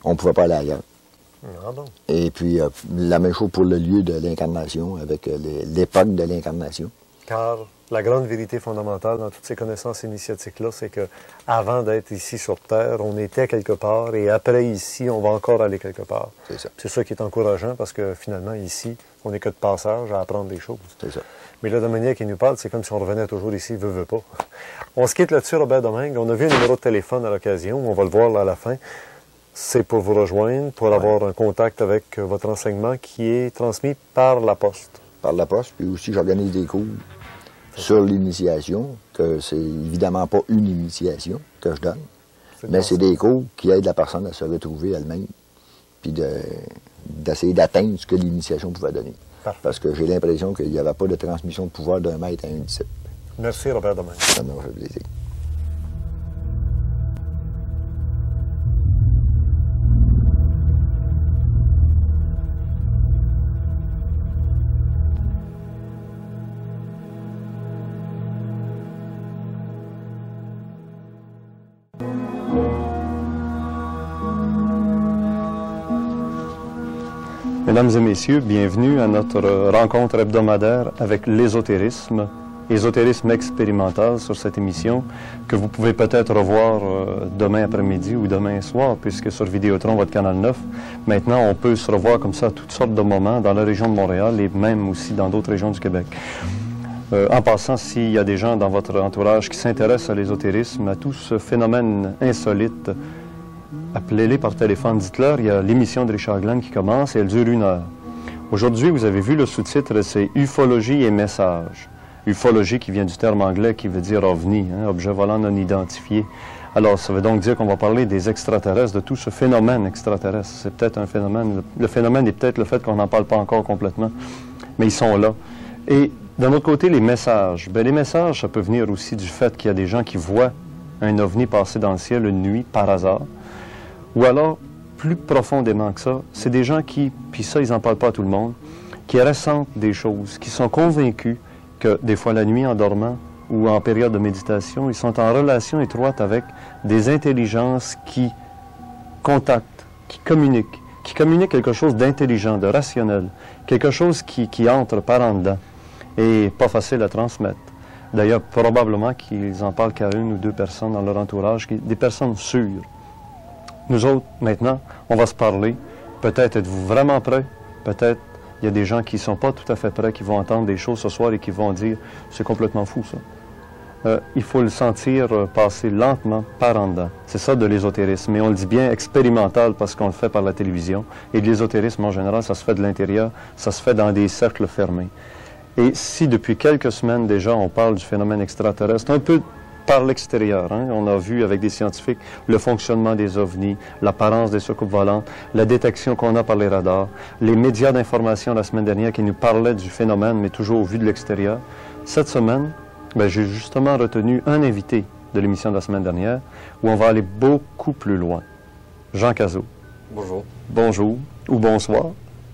On ne pouvait pas aller ailleurs. Ah bon. Et puis, la même chose pour le lieu de l'incarnation, avec l'époque de l'incarnation. Car la grande vérité fondamentale dans toutes ces connaissances initiatiques-là, c'est que avant d'être ici sur Terre, on était quelque part, et après ici, on va encore aller quelque part. C'est ça. C'est ça qui est encourageant, parce que finalement, ici, on n'est que de passage à apprendre des choses. C'est ça. Mais là, de la manière qu'il nous parle, c'est comme si on revenait toujours ici, veut pas. On se quitte là-dessus, Robert Domingue. On a vu un numéro de téléphone à l'occasion, on va le voir là à la fin. C'est pour vous rejoindre, pour avoir un contact avec votre enseignement qui est transmis par la poste. Par la poste, puis aussi j'organise des cours sur l'initiation, que c'est évidemment pas une initiation que je donne, mais c'est des cours qui aident la personne à se retrouver elle-même, puis d'essayer d'atteindre ce que l'initiation pouvait donner. Parfait. Parce que j'ai l'impression qu'il n'y avait pas de transmission de pouvoir d'un maître à un disciple. Merci, Robert Domingue. Ça m'a fait plaisir. Mesdames et messieurs, bienvenue à notre rencontre hebdomadaire avec l'ésotérisme, ésotérisme expérimental sur cette émission que vous pouvez peut-être revoir demain après-midi ou demain soir, puisque sur Vidéotron, votre canal 9, maintenant on peut se revoir comme ça à toutes sortes de moments dans la région de Montréal et même aussi dans d'autres régions du Québec. En passant, s'il y a des gens dans votre entourage qui s'intéressent à l'ésotérisme, à tout ce phénomène insolite, appelez-les par téléphone, dites-leur, il y a l'émission de Richard Glenn qui commence et elle dure 1 heure. Aujourd'hui, vous avez vu le sous-titre, c'est « Ufologie et messages ». Ufologie qui vient du terme anglais qui veut dire « ovni hein, », objet volant non identifié. Alors, ça veut donc dire qu'on va parler des extraterrestres, de tout ce phénomène extraterrestre. C'est peut-être un phénomène, le phénomène est peut-être le fait qu'on n'en parle pas encore complètement, mais ils sont là. Et d'un autre côté, les messages. Bien, les messages, ça peut venir aussi du fait qu'il y a des gens qui voient un ovni passer dans le ciel une nuit par hasard. Ou alors, plus profondément que ça, c'est des gens qui, puis ça, ils n'en parlent pas à tout le monde, qui ressentent des choses, qui sont convaincus que des fois la nuit, en dormant ou en période de méditation, ils sont en relation étroite avec des intelligences qui contactent, qui communiquent quelque chose d'intelligent, de rationnel, quelque chose qui entre par en dedans et pas facile à transmettre. D'ailleurs, probablement qu'ils en parlent qu'à une ou deux personnes dans leur entourage, des personnes sûres. Nous autres, maintenant, on va se parler. Peut-être êtes-vous vraiment prêts. Peut-être il y a des gens qui ne sont pas tout à fait prêts, qui vont entendre des choses ce soir et qui vont dire « c'est complètement fou, ça ». Il faut le sentir passer lentement par en dedans. C'est ça de l'ésotérisme. Mais on le dit bien expérimental parce qu'on le fait par la télévision. Et de l'ésotérisme, en général, ça se fait de l'intérieur, ça se fait dans des cercles fermés. Et si depuis quelques semaines déjà, on parle du phénomène extraterrestre, un peu par l'extérieur, hein, on a vu avec des scientifiques le fonctionnement des ovnis, l'apparence des soucoupes volantes, la détection qu'on a par les radars, les médias d'information la semaine dernière qui nous parlaient du phénomène, mais toujours vu de l'extérieur. Cette semaine, j'ai justement retenu un invité de l'émission de la semaine dernière où on va aller beaucoup plus loin. Jean Cazot. Bonjour. Bonjour ou bonsoir,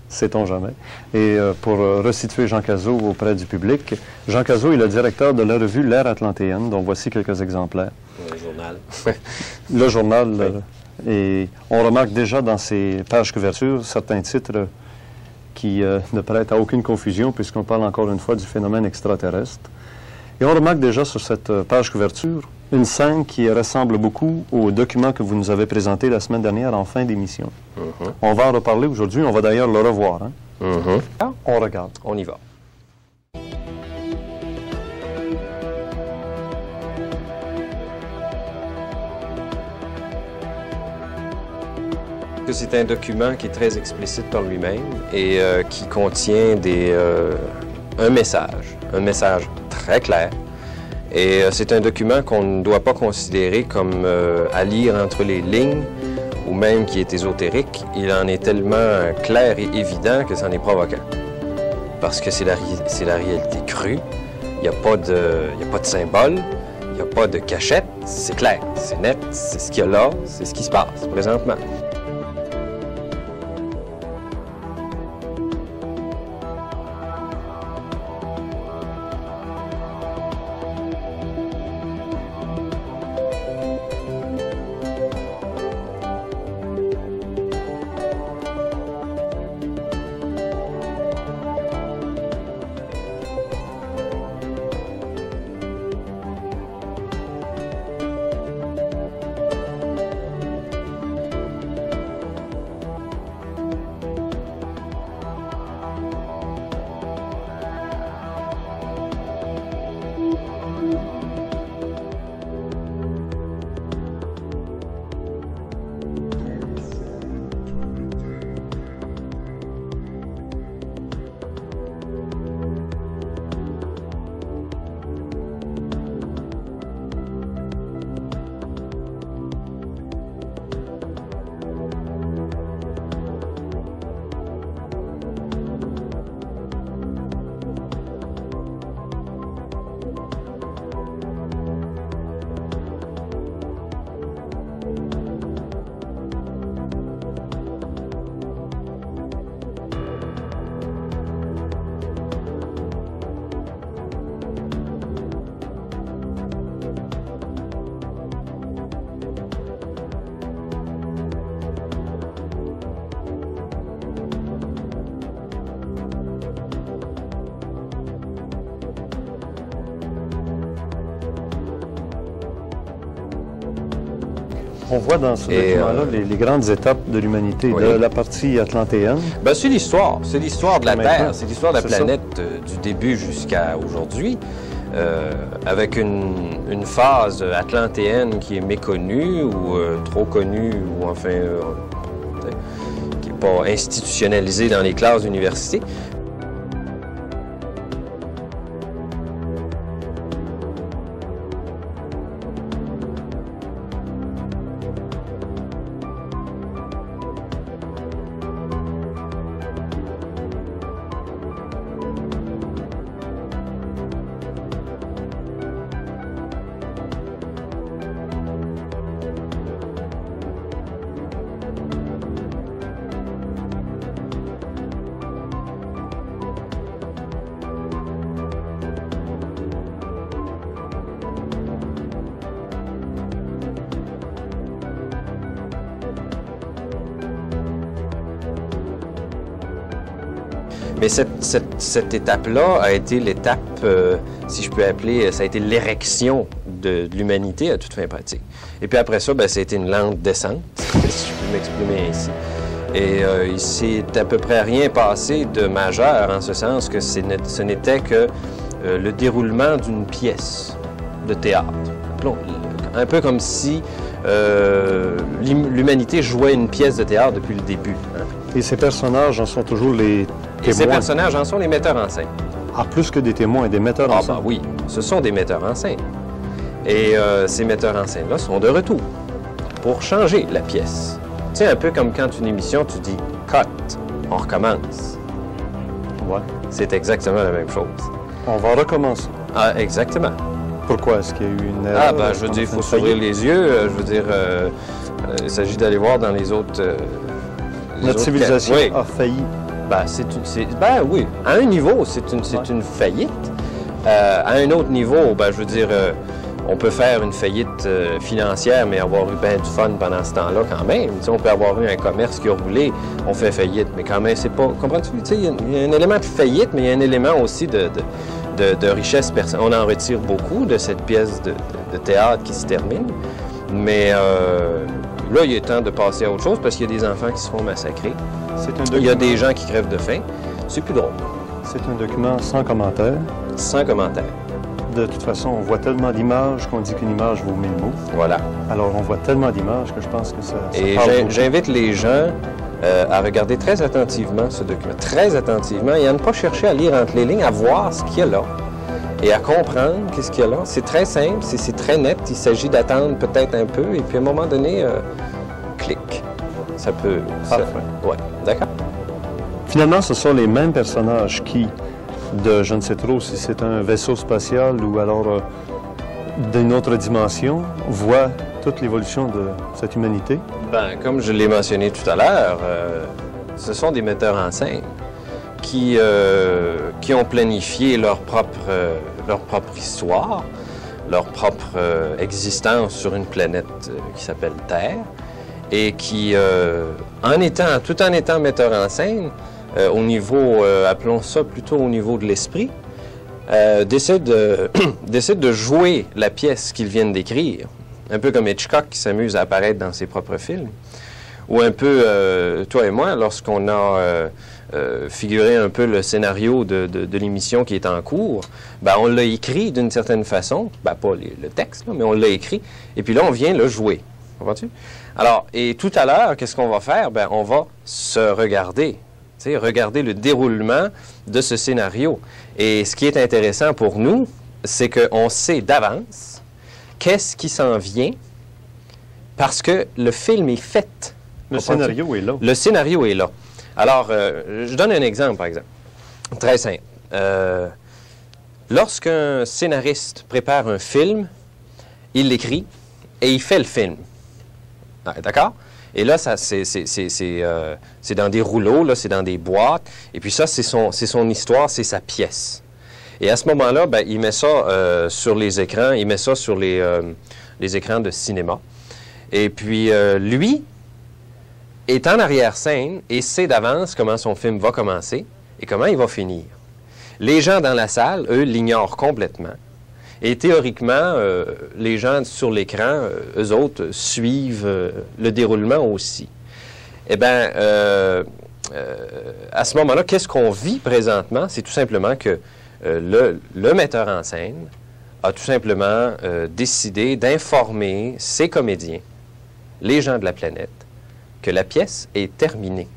sait-on jamais. Et pour resituer Jean Cazot auprès du public, Jean Cazot est le directeur de la revue L'Ère atlantéenne, dont voici quelques exemplaires. Le journal. Le journal. Oui. Et on remarque déjà dans ces pages couvertures certains titres qui ne prêtent à aucune confusion puisqu'on parle encore une fois du phénomène extraterrestre. Et on remarque déjà sur cette page couverture une scène qui ressemble beaucoup au document que vous nous avez présenté la semaine dernière en fin d'émission. On va en reparler aujourd'hui, on va d'ailleurs le revoir. Hein? On regarde. On y va. C'est un document qui est très explicite par lui-même et qui contient un message très clair. Et c'est un document qu'on ne doit pas considérer comme à lire entre les lignes ou même qui est ésotérique. Il en est tellement clair et évident que c'en est provoquant. Parce que c'est la réalité crue. Il n'y a pas de symbole, il n'y a pas de cachette. C'est clair, c'est net, c'est ce qu'il y a là, c'est ce qui se passe présentement. On voit dans ce document-là les grandes étapes de l'humanité, oui. La partie atlantéenne. Ben, c'est l'histoire de la Terre, c'est l'histoire de la planète du début jusqu'à aujourd'hui, avec une phase atlantéenne qui est méconnue ou trop connue, ou enfin qui n'est pas institutionnalisée dans les classes d'université. Mais cette étape-là a été l'étape, si je peux appeler, ça a été l'érection de l'humanité à toute fin pratique. Et puis après ça, ben, ça a été une lente descente, si je peux m'exprimer ainsi. Et il s'est à peu près rien passé de majeur, en ce sens que ce n'était que le déroulement d'une pièce de théâtre. Un peu comme si l'humanité jouait une pièce de théâtre depuis le début. Hein. Et ces personnages en sont toujours les témoins? Et ces personnages en sont les metteurs en scène. Ah, plus que des témoins, des metteurs en scène? Ah, ben oui, ce sont des metteurs en scène. Et ces metteurs en scène-là sont de retour pour changer la pièce. Tu sais, un peu comme quand une émission, tu dis « cut », on recommence. Ouais. C'est exactement la même chose. On va recommencer. Ah, exactement. Pourquoi? Est-ce qu'il y a eu une erreur? Ah, ben, je veux dire, il faut s'ouvrir les yeux. Je veux dire, il s'agit d'aller voir dans les autres... Notre civilisation a failli. Ben, ben oui, à un niveau, c'est une faillite. À un autre niveau, ben, je veux dire, on peut faire une faillite financière, mais avoir eu bien du fun pendant ce temps-là quand même. Tu sais, on peut avoir eu un commerce qui a roulé, on fait faillite, mais quand même, c'est pas... Comprends-tu? Tu sais, il y a un élément de faillite, mais il y a un élément aussi de richesse personnelle. On en retire beaucoup de cette pièce de théâtre qui se termine, mais là, il est temps de passer à autre chose parce qu'il y a des enfants qui se font massacrer. Il y a des gens qui crèvent de faim. C'est plus drôle. C'est un document sans commentaire. Sans commentaire. De toute façon, on voit tellement d'images qu'on dit qu'une image vaut 1000 mots. Voilà. Alors, on voit tellement d'images que je pense que ça Et j'invite les gens à regarder très attentivement ce document. Très attentivement. Et à ne pas chercher à lire entre les lignes, à voir ce qu'il y a là. Et à comprendre qu'est-ce qu'il y a là. C'est très simple, c'est très net. Il s'agit d'attendre peut-être un peu. Et puis, à un moment donné, clic. Ça peut... Parfait. Ouais, d'accord. Finalement, ce sont les mêmes personnages qui, je ne sais trop si c'est un vaisseau spatial ou alors d'une autre dimension, voient toute l'évolution de cette humanité. Ben, comme je l'ai mentionné tout à l'heure, ce sont des metteurs en scène qui ont planifié leur propre histoire, leur propre existence sur une planète qui s'appelle Terre, et qui, tout en étant metteur en scène, au niveau, appelons ça plutôt au niveau de l'esprit, décident de jouer la pièce qu'ils viennent d'écrire, un peu comme Hitchcock qui s'amuse à apparaître dans ses propres films, ou un peu, toi et moi, lorsqu'on a figuré un peu le scénario de l'émission qui est en cours, ben, on l'a écrit d'une certaine façon, ben, pas le texte, là, mais on l'a écrit, et puis là, on vient le jouer. Comprends-tu? Alors, et tout à l'heure, qu'est-ce qu'on va faire? Ben, on va se regarder. Tu sais, regarder le déroulement de ce scénario. Et ce qui est intéressant pour nous, c'est qu'on sait d'avance qu'est-ce qui s'en vient parce que le film est fait. Le scénario est là. Le scénario est là. Alors, je donne un exemple, par exemple. Très simple. Lorsqu'un scénariste prépare un film, il l'écrit et il fait le film. D'accord? Et là, c'est dans des rouleaux, là, c'est dans des boîtes. Et puis ça, c'est son histoire, c'est sa pièce. Et à ce moment-là, ben, il met ça sur les écrans, il met ça sur les écrans de cinéma. Et puis, lui est en arrière-scène et sait d'avance comment son film va commencer et comment il va finir. Les gens dans la salle, eux, l'ignorent complètement. Et théoriquement, les gens sur l'écran, eux autres, suivent le déroulement aussi. Eh bien, à ce moment-là, qu'est-ce qu'on vit présentement? C'est tout simplement que le metteur en scène a tout simplement décidé d'informer ses comédiens, les gens de la planète, que la pièce est terminée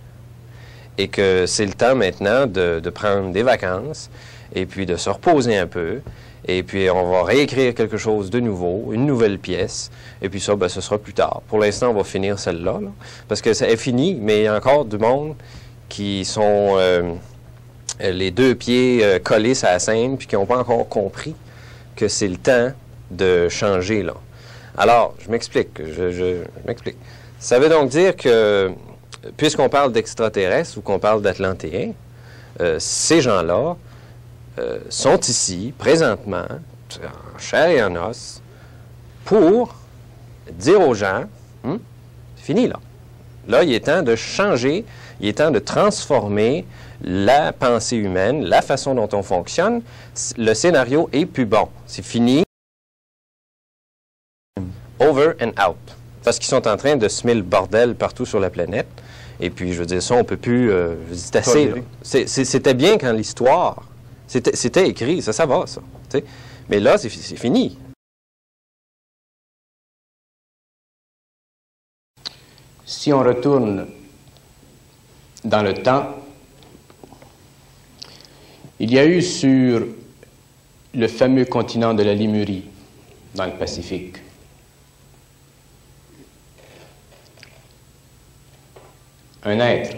et que c'est le temps maintenant de prendre des vacances et puis de se reposer un peu. Et puis, on va réécrire quelque chose de nouveau, une nouvelle pièce. Et puis ça, ben, ce sera plus tard. Pour l'instant, on va finir celle-là, là, parce que ça est fini, mais il y a encore du monde qui sont les deux pieds collés sur la scène, puis qui n'ont pas encore compris que c'est le temps de changer, là. Alors, je m'explique. Je m'explique. Ça veut donc dire que, puisqu'on parle d'extraterrestres ou qu'on parle d'Atlantéens, ces gens-là sont ici, présentement, en chair et en os, pour dire aux gens, c'est fini là. Là, il est temps de changer, Il est temps de transformer la pensée humaine, la façon dont on fonctionne. Le scénario est plus bon. C'est fini. Over and out. Parce qu'ils sont en train de semer le bordel partout sur la planète. Et puis, je veux dire, ça, on peut plus... c'est assez... C'était bien quand l'histoire... C'était écrit, ça va, ça. T'sais. Mais là, c'est fini. Si on retourne dans le temps, il y a eu sur le fameux continent de la Lémurie, dans le Pacifique, un être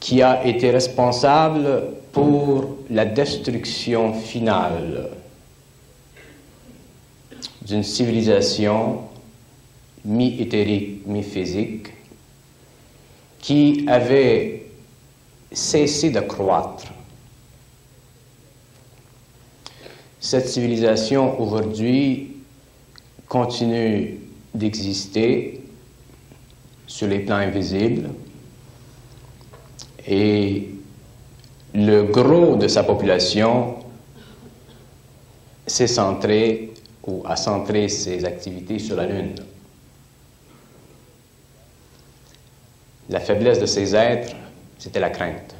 qui a été responsable pour la destruction finale d'une civilisation mi-éthérique, mi-physique, qui avait cessé de croître. Cette civilisation, aujourd'hui, continue d'exister sur les plans invisibles et le gros de sa population s'est centré ou a centré ses activités sur la Lune. La faiblesse de ces êtres, c'était la crainte.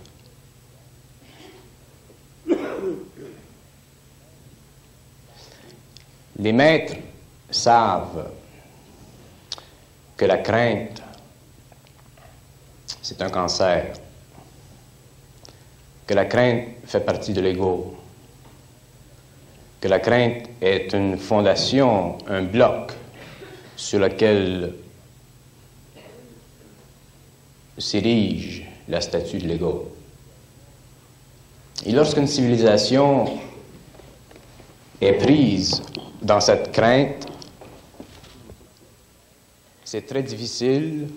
Les maîtres savent que la crainte, c'est un cancer, que la crainte fait partie de l'ego, que la crainte est une fondation, un bloc sur lequel s'érige la statue de l'ego. Et lorsqu'une civilisation est prise dans cette crainte, c'est très difficile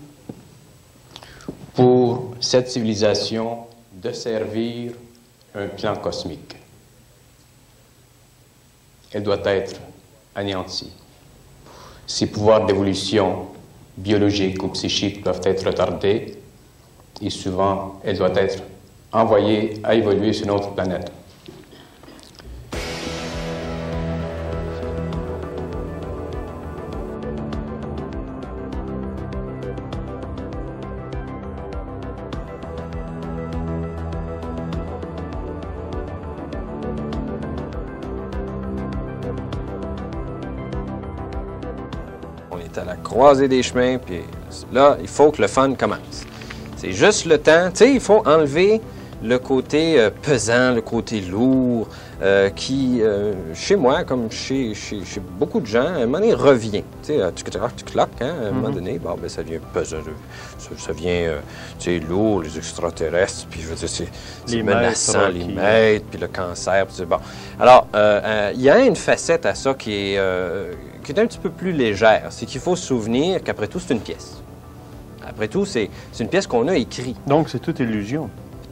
pour cette civilisation de servir un plan cosmique. Elle doit être anéantie. Ses pouvoirs d'évolution biologiques ou psychiques doivent être retardés et souvent, elle doit être envoyée à évoluer sur une autre planète. On est à la croisée des chemins, puis là, il faut que le fun commence. C'est juste le temps. Tu sais, il faut enlever le côté pesant, le côté lourd, qui, chez moi, comme chez beaucoup de gens, à un moment donné, revient. Tu sais, tu claques, hein, à un moment donné, bon, ben, ça devient pesant, ça devient, tu sais, lourd, les extraterrestres, puis je veux dire, c'est menaçant, les maîtres, puis le cancer, puis bon. Alors, il y a une facette à ça qui est un petit peu plus légère. C'est qu'il faut se souvenir qu'après tout, c'est une pièce. Après tout, c'est une pièce qu'on a écrite. Donc, c'est toute illusion.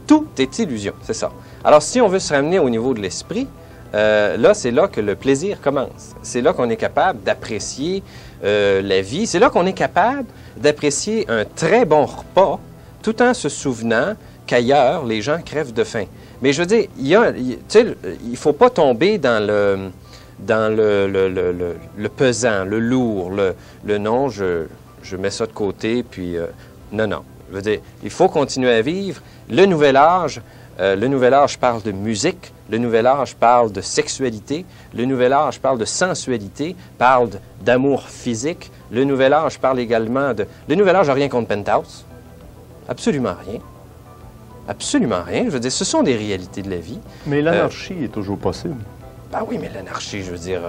Tout est illusion, c'est ça. Alors, si on veut se ramener au niveau de l'esprit, là, c'est là que le plaisir commence. C'est là qu'on est capable d'apprécier la vie. C'est là qu'on est capable d'apprécier un très bon repas tout en se souvenant qu'ailleurs, les gens crèvent de faim. Mais je veux dire, il ne faut pas tomber dans le pesant, le lourd, le non, je mets ça de côté, puis non. Je veux dire, il faut continuer à vivre. Le nouvel âge parle de musique, le nouvel âge parle de sexualité, le nouvel âge parle de sensualité, parle d'amour physique, le nouvel âge parle également de... Le nouvel âge n'a rien contre Penthouse, absolument rien. Absolument rien. Je veux dire, ce sont des réalités de la vie. Mais l'anarchie est toujours possible. Ben oui, mais l'anarchie, je veux dire,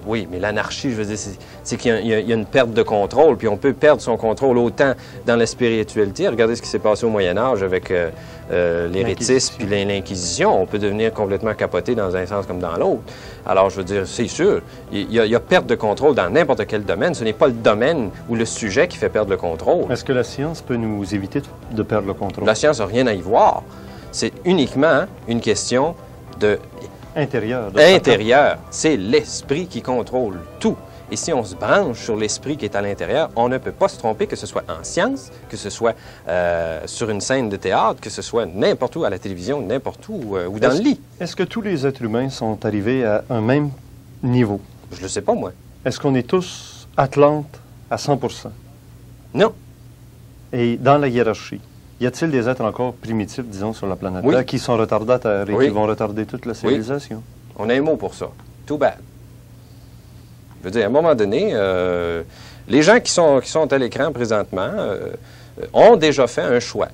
oui, mais l'anarchie, je veux dire, c'est qu'il y a une perte de contrôle, puis on peut perdre son contrôle autant dans la spiritualité. Regardez ce qui s'est passé au Moyen-Âge avec l'hérétisme puis l'Inquisition. On peut devenir complètement capoté dans un sens comme dans l'autre. Alors, je veux dire, c'est sûr, il y a perte de contrôle dans n'importe quel domaine. Ce n'est pas le domaine ou le sujet qui fait perdre le contrôle. Est-ce que la science peut nous éviter de perdre le contrôle? La science n'a rien à y voir. C'est uniquement une question de... Intérieur. Intérieur. C'est l'esprit qui contrôle tout. Et si on se branche sur l'esprit qui est à l'intérieur, on ne peut pas se tromper, que ce soit en sciences, que ce soit sur une scène de théâtre, que ce soit n'importe où, à la télévision, n'importe où, ou dans le lit. Est-ce que tous les êtres humains sont arrivés à un même niveau? Je ne le sais pas, moi. Est-ce qu'on est tous atlantes à 100%? Non. Et dans la hiérarchie, y a-t-il des êtres encore primitifs, disons, sur la planète Oui. Terre, qui sont retardataires et Oui. qui vont retarder toute la civilisation? On a un mot pour ça. Too bad. Je veux dire, à un moment donné, les gens qui sont à l'écran présentement ont déjà fait un choix,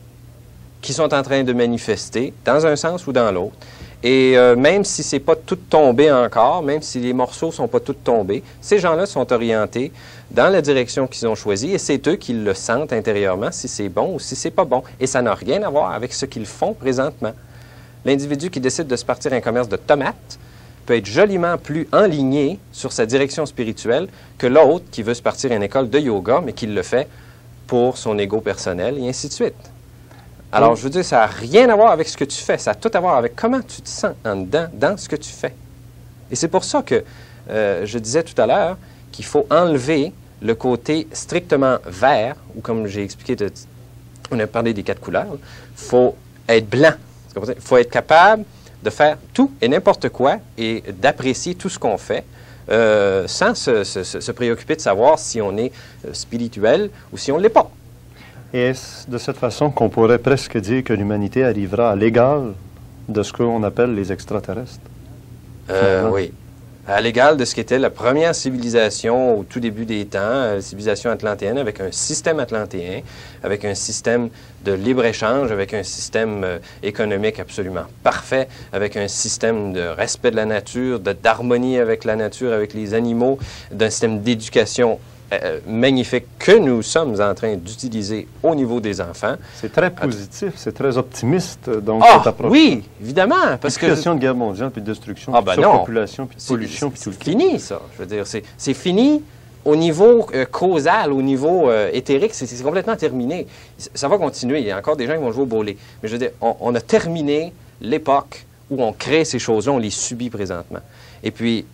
qui sont en train de manifester dans un sens ou dans l'autre. Et même si c'est pas tout tombé encore, même si les morceaux sont pas tous tombés, ces gens-là sont orientés dans la direction qu'ils ont choisie et c'est eux qui le sentent intérieurement, si c'est bon ou si c'est pas bon. Et ça n'a rien à voir avec ce qu'ils font présentement. L'individu qui décide de se partir un commerce de tomates peut être joliment plus enligné sur sa direction spirituelle que l'autre qui veut se partir une école de yoga, mais qui le fait pour son ego personnel, et ainsi de suite. Alors, je veux dire, ça n'a rien à voir avec ce que tu fais, ça a tout à voir avec comment tu te sens en dedans, dans ce que tu fais. Et c'est pour ça que je disais tout à l'heure qu'il faut enlever le côté strictement vert, ou comme j'ai expliqué, on a parlé des 4 couleurs, il faut être blanc. Il faut être capable de faire tout et n'importe quoi et d'apprécier tout ce qu'on fait sans se préoccuper de savoir si on est spirituel ou si on ne l'est pas. Et est-ce de cette façon qu'on pourrait presque dire que l'humanité arrivera à l'égal de ce qu'on appelle les extraterrestres? Oui. À l'égal de ce qu'était la première civilisation au tout début des temps, la civilisation atlantéenne, avec un système atlantéen, avec un système de libre-échange, avec un système économique absolument parfait, avec un système de respect de la nature, d'harmonie avec la nature, avec les animaux, d'un système d'éducation magnifique que nous sommes en train d'utiliser au niveau des enfants. C'est très positif, c'est très optimiste, donc, cette approche. Oui, évidemment. Parce que question de guerre mondiale, puis de destruction, Ah, puis ben de non. surpopulation, puis de pollution, puis tout le C'est fini, ça. Je veux dire, c'est fini au niveau causal, au niveau éthérique, c'est complètement terminé. Ça va continuer. Il y a encore des gens qui vont jouer au bowling. Mais je veux dire, on a terminé l'époque où on crée ces choses-là, on les subit présentement. Et puis,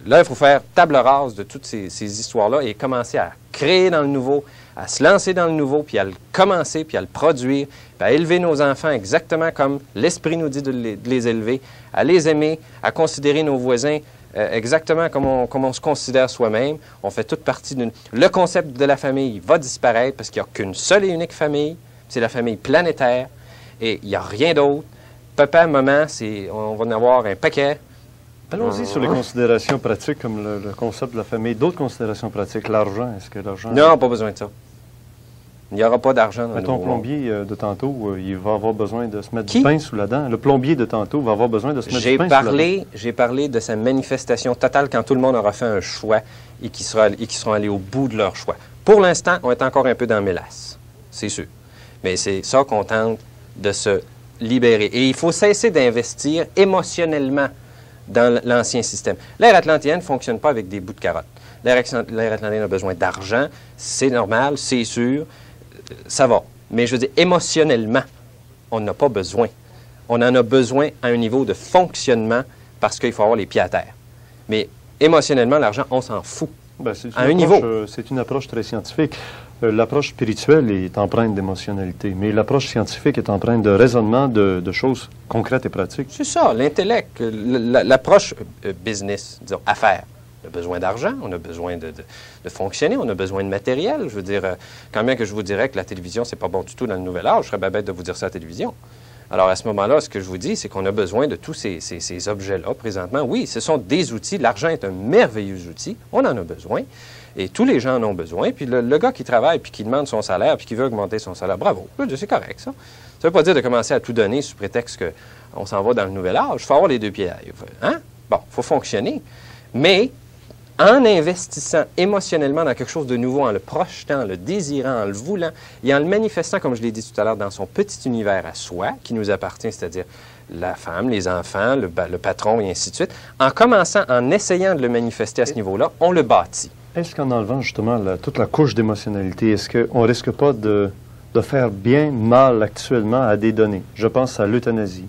là, il faut faire table rase de toutes ces histoires-là et commencer à créer dans le nouveau, à se lancer dans le nouveau, puis à le commencer, puis à le produire, puis à élever nos enfants exactement comme l'Esprit nous dit de les élever, à les aimer, à considérer nos voisins exactement comme on se considère soi-même. On fait toute partie d'une... Le concept de la famille va disparaître parce qu'il n'y a qu'une seule et unique famille, c'est la famille planétaire, et il n'y a rien d'autre. Papa, maman, on va en avoir un paquet. Allons-y sur les considérations pratiques, comme le concept de la famille. D'autres considérations pratiques, l'argent, est-ce que l'argent... Non, pas besoin de ça. Il n'y aura pas d'argent dans le Ton nouveau monde. plombier de tantôt, il va avoir besoin de se mettre du pain sous la dent. Le plombier de tantôt va avoir besoin de se mettre du pain sous la dent. J'ai parlé de sa manifestation totale quand tout le monde aura fait un choix et qui seront allés au bout de leur choix. Pour l'instant, on est encore un peu dans le mélasse, c'est sûr. Mais c'est ça qu'on tente de se libérer. Et il faut cesser d'investir émotionnellement dans l'ancien système. L'ère atlantienne ne fonctionne pas avec des bouts de carottes. L'ère atlantienne a besoin d'argent, c'est normal, c'est sûr, ça va. Mais je veux dire, émotionnellement, on n'en a pas besoin. On en a besoin à un niveau de fonctionnement parce qu'il faut avoir les pieds à terre. Mais émotionnellement, l'argent, on s'en fout. Ben, c'est une approche très scientifique. L'approche spirituelle est empreinte d'émotionnalité, mais l'approche scientifique est empreinte de raisonnement, de choses concrètes et pratiques. C'est ça, l'intellect, l'approche business, disons, affaires. On a besoin d'argent, on a besoin de fonctionner, on a besoin de matériel. Je veux dire, quand bien que je vous dirais que la télévision, c'est pas bon du tout dans le nouvel âge, je serais bien bête de vous dire ça à la télévision. Alors, à ce moment-là, ce que je vous dis, c'est qu'on a besoin de tous ces objets-là présentement. Oui, ce sont des outils. L'argent est un merveilleux outil. On en a besoin. Et tous les gens en ont besoin. Puis le gars qui travaille, puis qui demande son salaire, puis qui veut augmenter son salaire, bravo. C'est correct, ça. Ça ne veut pas dire de commencer à tout donner sous prétexte qu'on s'en va dans le nouvel âge. Il faut avoir les deux pieds. Hein? Bon, il faut fonctionner. Mais en investissant émotionnellement dans quelque chose de nouveau, en le projetant, en le désirant, en le voulant, et en le manifestant, comme je l'ai dit tout à l'heure, dans son petit univers à soi, qui nous appartient, c'est-à-dire la femme, les enfants, le patron, et ainsi de suite, en commençant, en essayant de le manifester à ce niveau-là, on le bâtit. Est-ce qu'en enlevant justement toute la couche d'émotionnalité, est-ce qu'on ne risque pas de faire bien mal actuellement à des données? Je pense à l'euthanasie,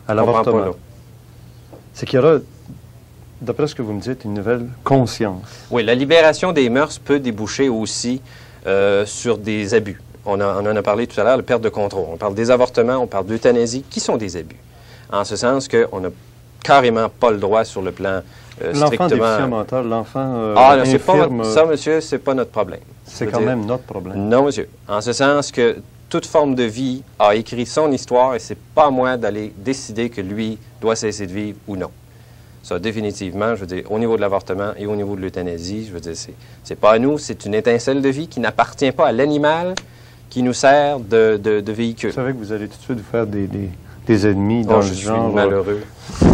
à l'avortement. C'est qu'il y aura d'après ce que vous me dites, une nouvelle conscience. Oui, la libération des mœurs peut déboucher aussi sur des abus. On en a parlé tout à l'heure, la perte de contrôle. On parle des avortements, on parle d'euthanasie, qui sont des abus. En ce sens qu'on n'a carrément pas le droit sur le plan L'enfant strictement... déficient mental, l'enfant c'est infirme... pas, ça, monsieur, c'est pas notre problème. C'est quand même notre problème. Non, monsieur. En ce sens que toute forme de vie a écrit son histoire et c'est pas à moi d'aller décider que lui doit cesser de vivre ou non. Ça, définitivement, je veux dire, au niveau de l'avortement et au niveau de l'euthanasie, je veux dire, c'est pas à nous, c'est une étincelle de vie qui n'appartient pas à l'animal qui nous sert de véhicule. Vous savez que vous allez tout de suite vous faire des ennemis dans le genre... Suis malheureux.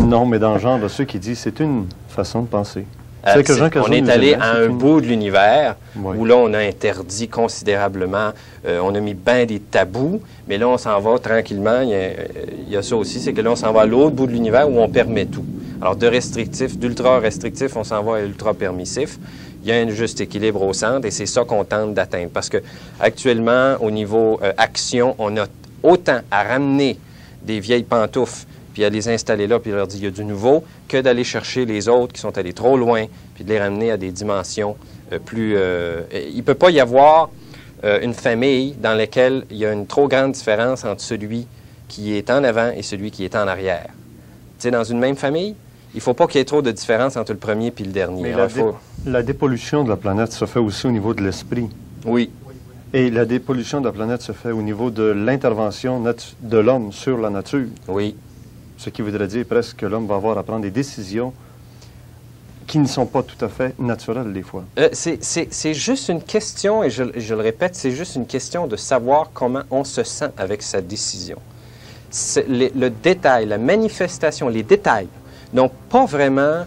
Non, mais dans le genre de ceux qui disent c'est une façon de penser. On est allé à un bout de l'univers Oui. où là, on a interdit considérablement, on a mis bien des tabous, mais là, on s'en va tranquillement. Il y a ça aussi, c'est que là, on s'en va à l'autre bout de l'univers où on permet tout. Alors, de restrictif, d'ultra restrictif, on s'en va à ultra permissif. Il y a un juste équilibre au centre et c'est ça qu'on tente d'atteindre. Parce que actuellement, au niveau action, on a autant à ramener des vieilles pantoufles puis à les installer là, puis leur dire il y a du nouveau, que d'aller chercher les autres qui sont allés trop loin, puis de les ramener à des dimensions plus... il ne peut pas y avoir une famille dans laquelle il y a une trop grande différence entre celui qui est en avant et celui qui est en arrière. Tu sais, dans une même famille, il ne faut pas qu'il y ait trop de différence entre le premier et le dernier. Mais alors, la dépollution de la planète se fait aussi au niveau de l'esprit. Oui. Et la dépollution de la planète se fait au niveau de l'intervention de l'homme sur la nature. Oui. Ce qui voudrait dire presque que l'homme va avoir à prendre des décisions qui ne sont pas tout à fait naturelles des fois. C'est juste une question, et je le répète, c'est juste une question de savoir comment on se sent avec sa décision. Le détail, la manifestation, les détails n'ont pas vraiment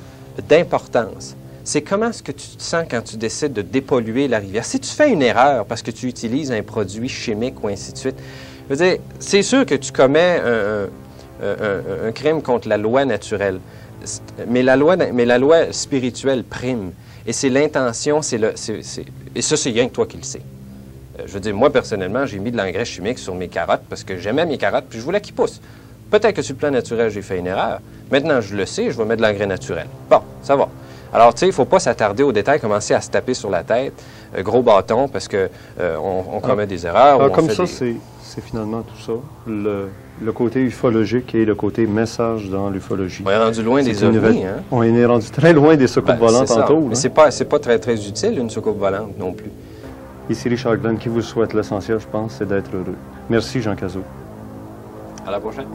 d'importance. C'est comment est-ce que tu te sens quand tu décides de dépolluer la rivière. Si tu fais une erreur parce que tu utilises un produit chimique ou ainsi de suite, je veux dire, c'est sûr que tu commets un crime contre la loi naturelle. Mais la loi spirituelle prime. Et c'est l'intention, et ça, c'est rien que toi qui le sais. Je veux dire, moi, personnellement, j'ai mis de l'engrais chimique sur mes carottes parce que j'aimais mes carottes puis je voulais qu'ils poussent. Peut-être que sur le plan naturel, j'ai fait une erreur. Maintenant, je le sais, je vais mettre de l'engrais naturel. Bon, ça va. Alors, tu sais, il ne faut pas s'attarder aux détails, commencer à se taper sur la tête, gros bâton, parce qu'on on commet des erreurs. Comme ça, c'est finalement tout ça. Le côté ufologique et le côté message dans l'ufologie. On est rendu loin des ovnis, hein? On est rendu très loin des soucoupes volantes tantôt. Mais c'est pas très, très utile, une soucoupe volante non plus. Ici Richard Glenn, qui vous souhaite l'essentiel, je pense, c'est d'être heureux. Merci, Jean Cazot. À la prochaine.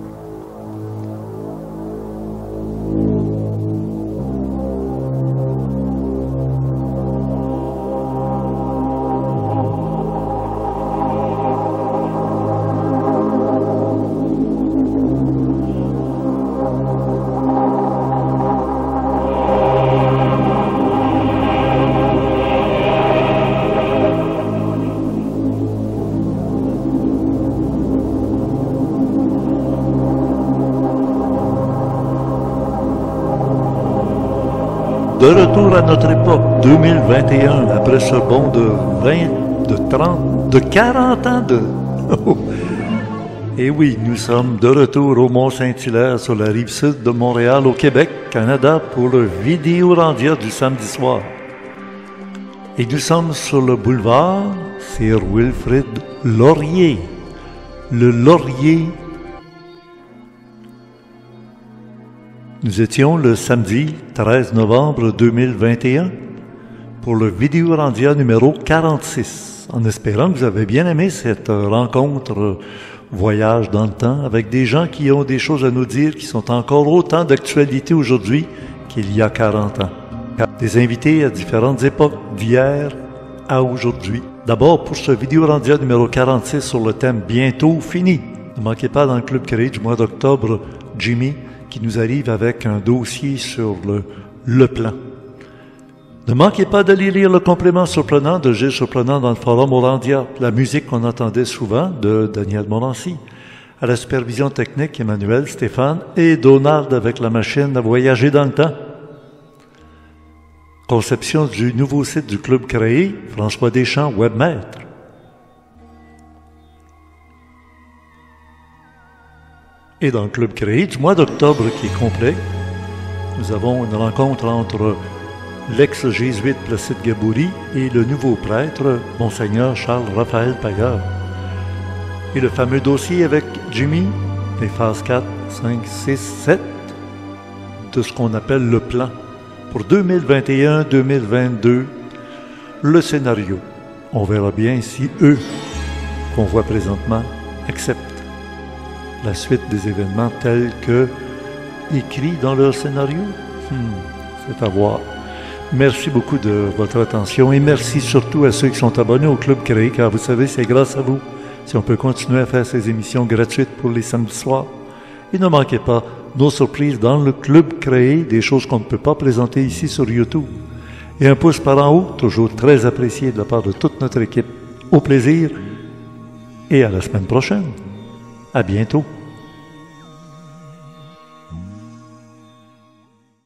De retour à notre époque, 2021, après ce bond de 20, de 30, de 40 ans de... Et oui, nous sommes de retour au Mont-Saint-Hilaire, sur la rive sud de Montréal, au Québec, Canada, pour le Vidéorandia du samedi soir. Et nous sommes sur le boulevard Sir Wilfrid Laurier. Le Laurier. Nous étions le samedi 13 novembre 2021 pour le Vidéorandia numéro 46, en espérant que vous avez bien aimé cette rencontre voyage dans le temps avec des gens qui ont des choses à nous dire qui sont encore autant d'actualité aujourd'hui qu'il y a 40 ans. Des invités à différentes époques, d'hier à aujourd'hui. D'abord pour ce Vidéorandia numéro 46 sur le thème « Bientôt fini ». Ne manquez pas dans le Club Créé du mois d'octobre, Jimmy, qui nous arrive avec un dossier sur le plan. Ne manquez pas d'aller lire le complément surprenant de Gilles Surprenant dans le forum Orandia, la musique qu'on entendait souvent de Daniel Morancy. À la supervision technique, Emmanuel, Stéphane et Donald avec la machine à voyager dans le temps. Conception du nouveau site du Club Créé, François Deschamps, webmaître. Et dans le Club Créé du mois d'octobre qui est complet, nous avons une rencontre entre l'ex-jésuite Placide Gabouri et le nouveau prêtre, Monseigneur Charles-Raphaël Paillard. Et le fameux dossier avec Jimmy, les phases 4, 5, 6, 7, de ce qu'on appelle le plan pour 2021-2022, le scénario. On verra bien si eux, qu'on voit présentement, acceptent la suite des événements tels que écrits dans leur scénario. C'est à voir. Merci beaucoup de votre attention et merci surtout à ceux qui sont abonnés au Club Créé, car vous savez, c'est grâce à vous si on peut continuer à faire ces émissions gratuites pour les samedis soirs. Et ne manquez pas nos surprises dans le Club Créé, des choses qu'on ne peut pas présenter ici sur YouTube. Et un pouce par en haut, toujours très apprécié de la part de toute notre équipe. Au plaisir et à la semaine prochaine. À bientôt.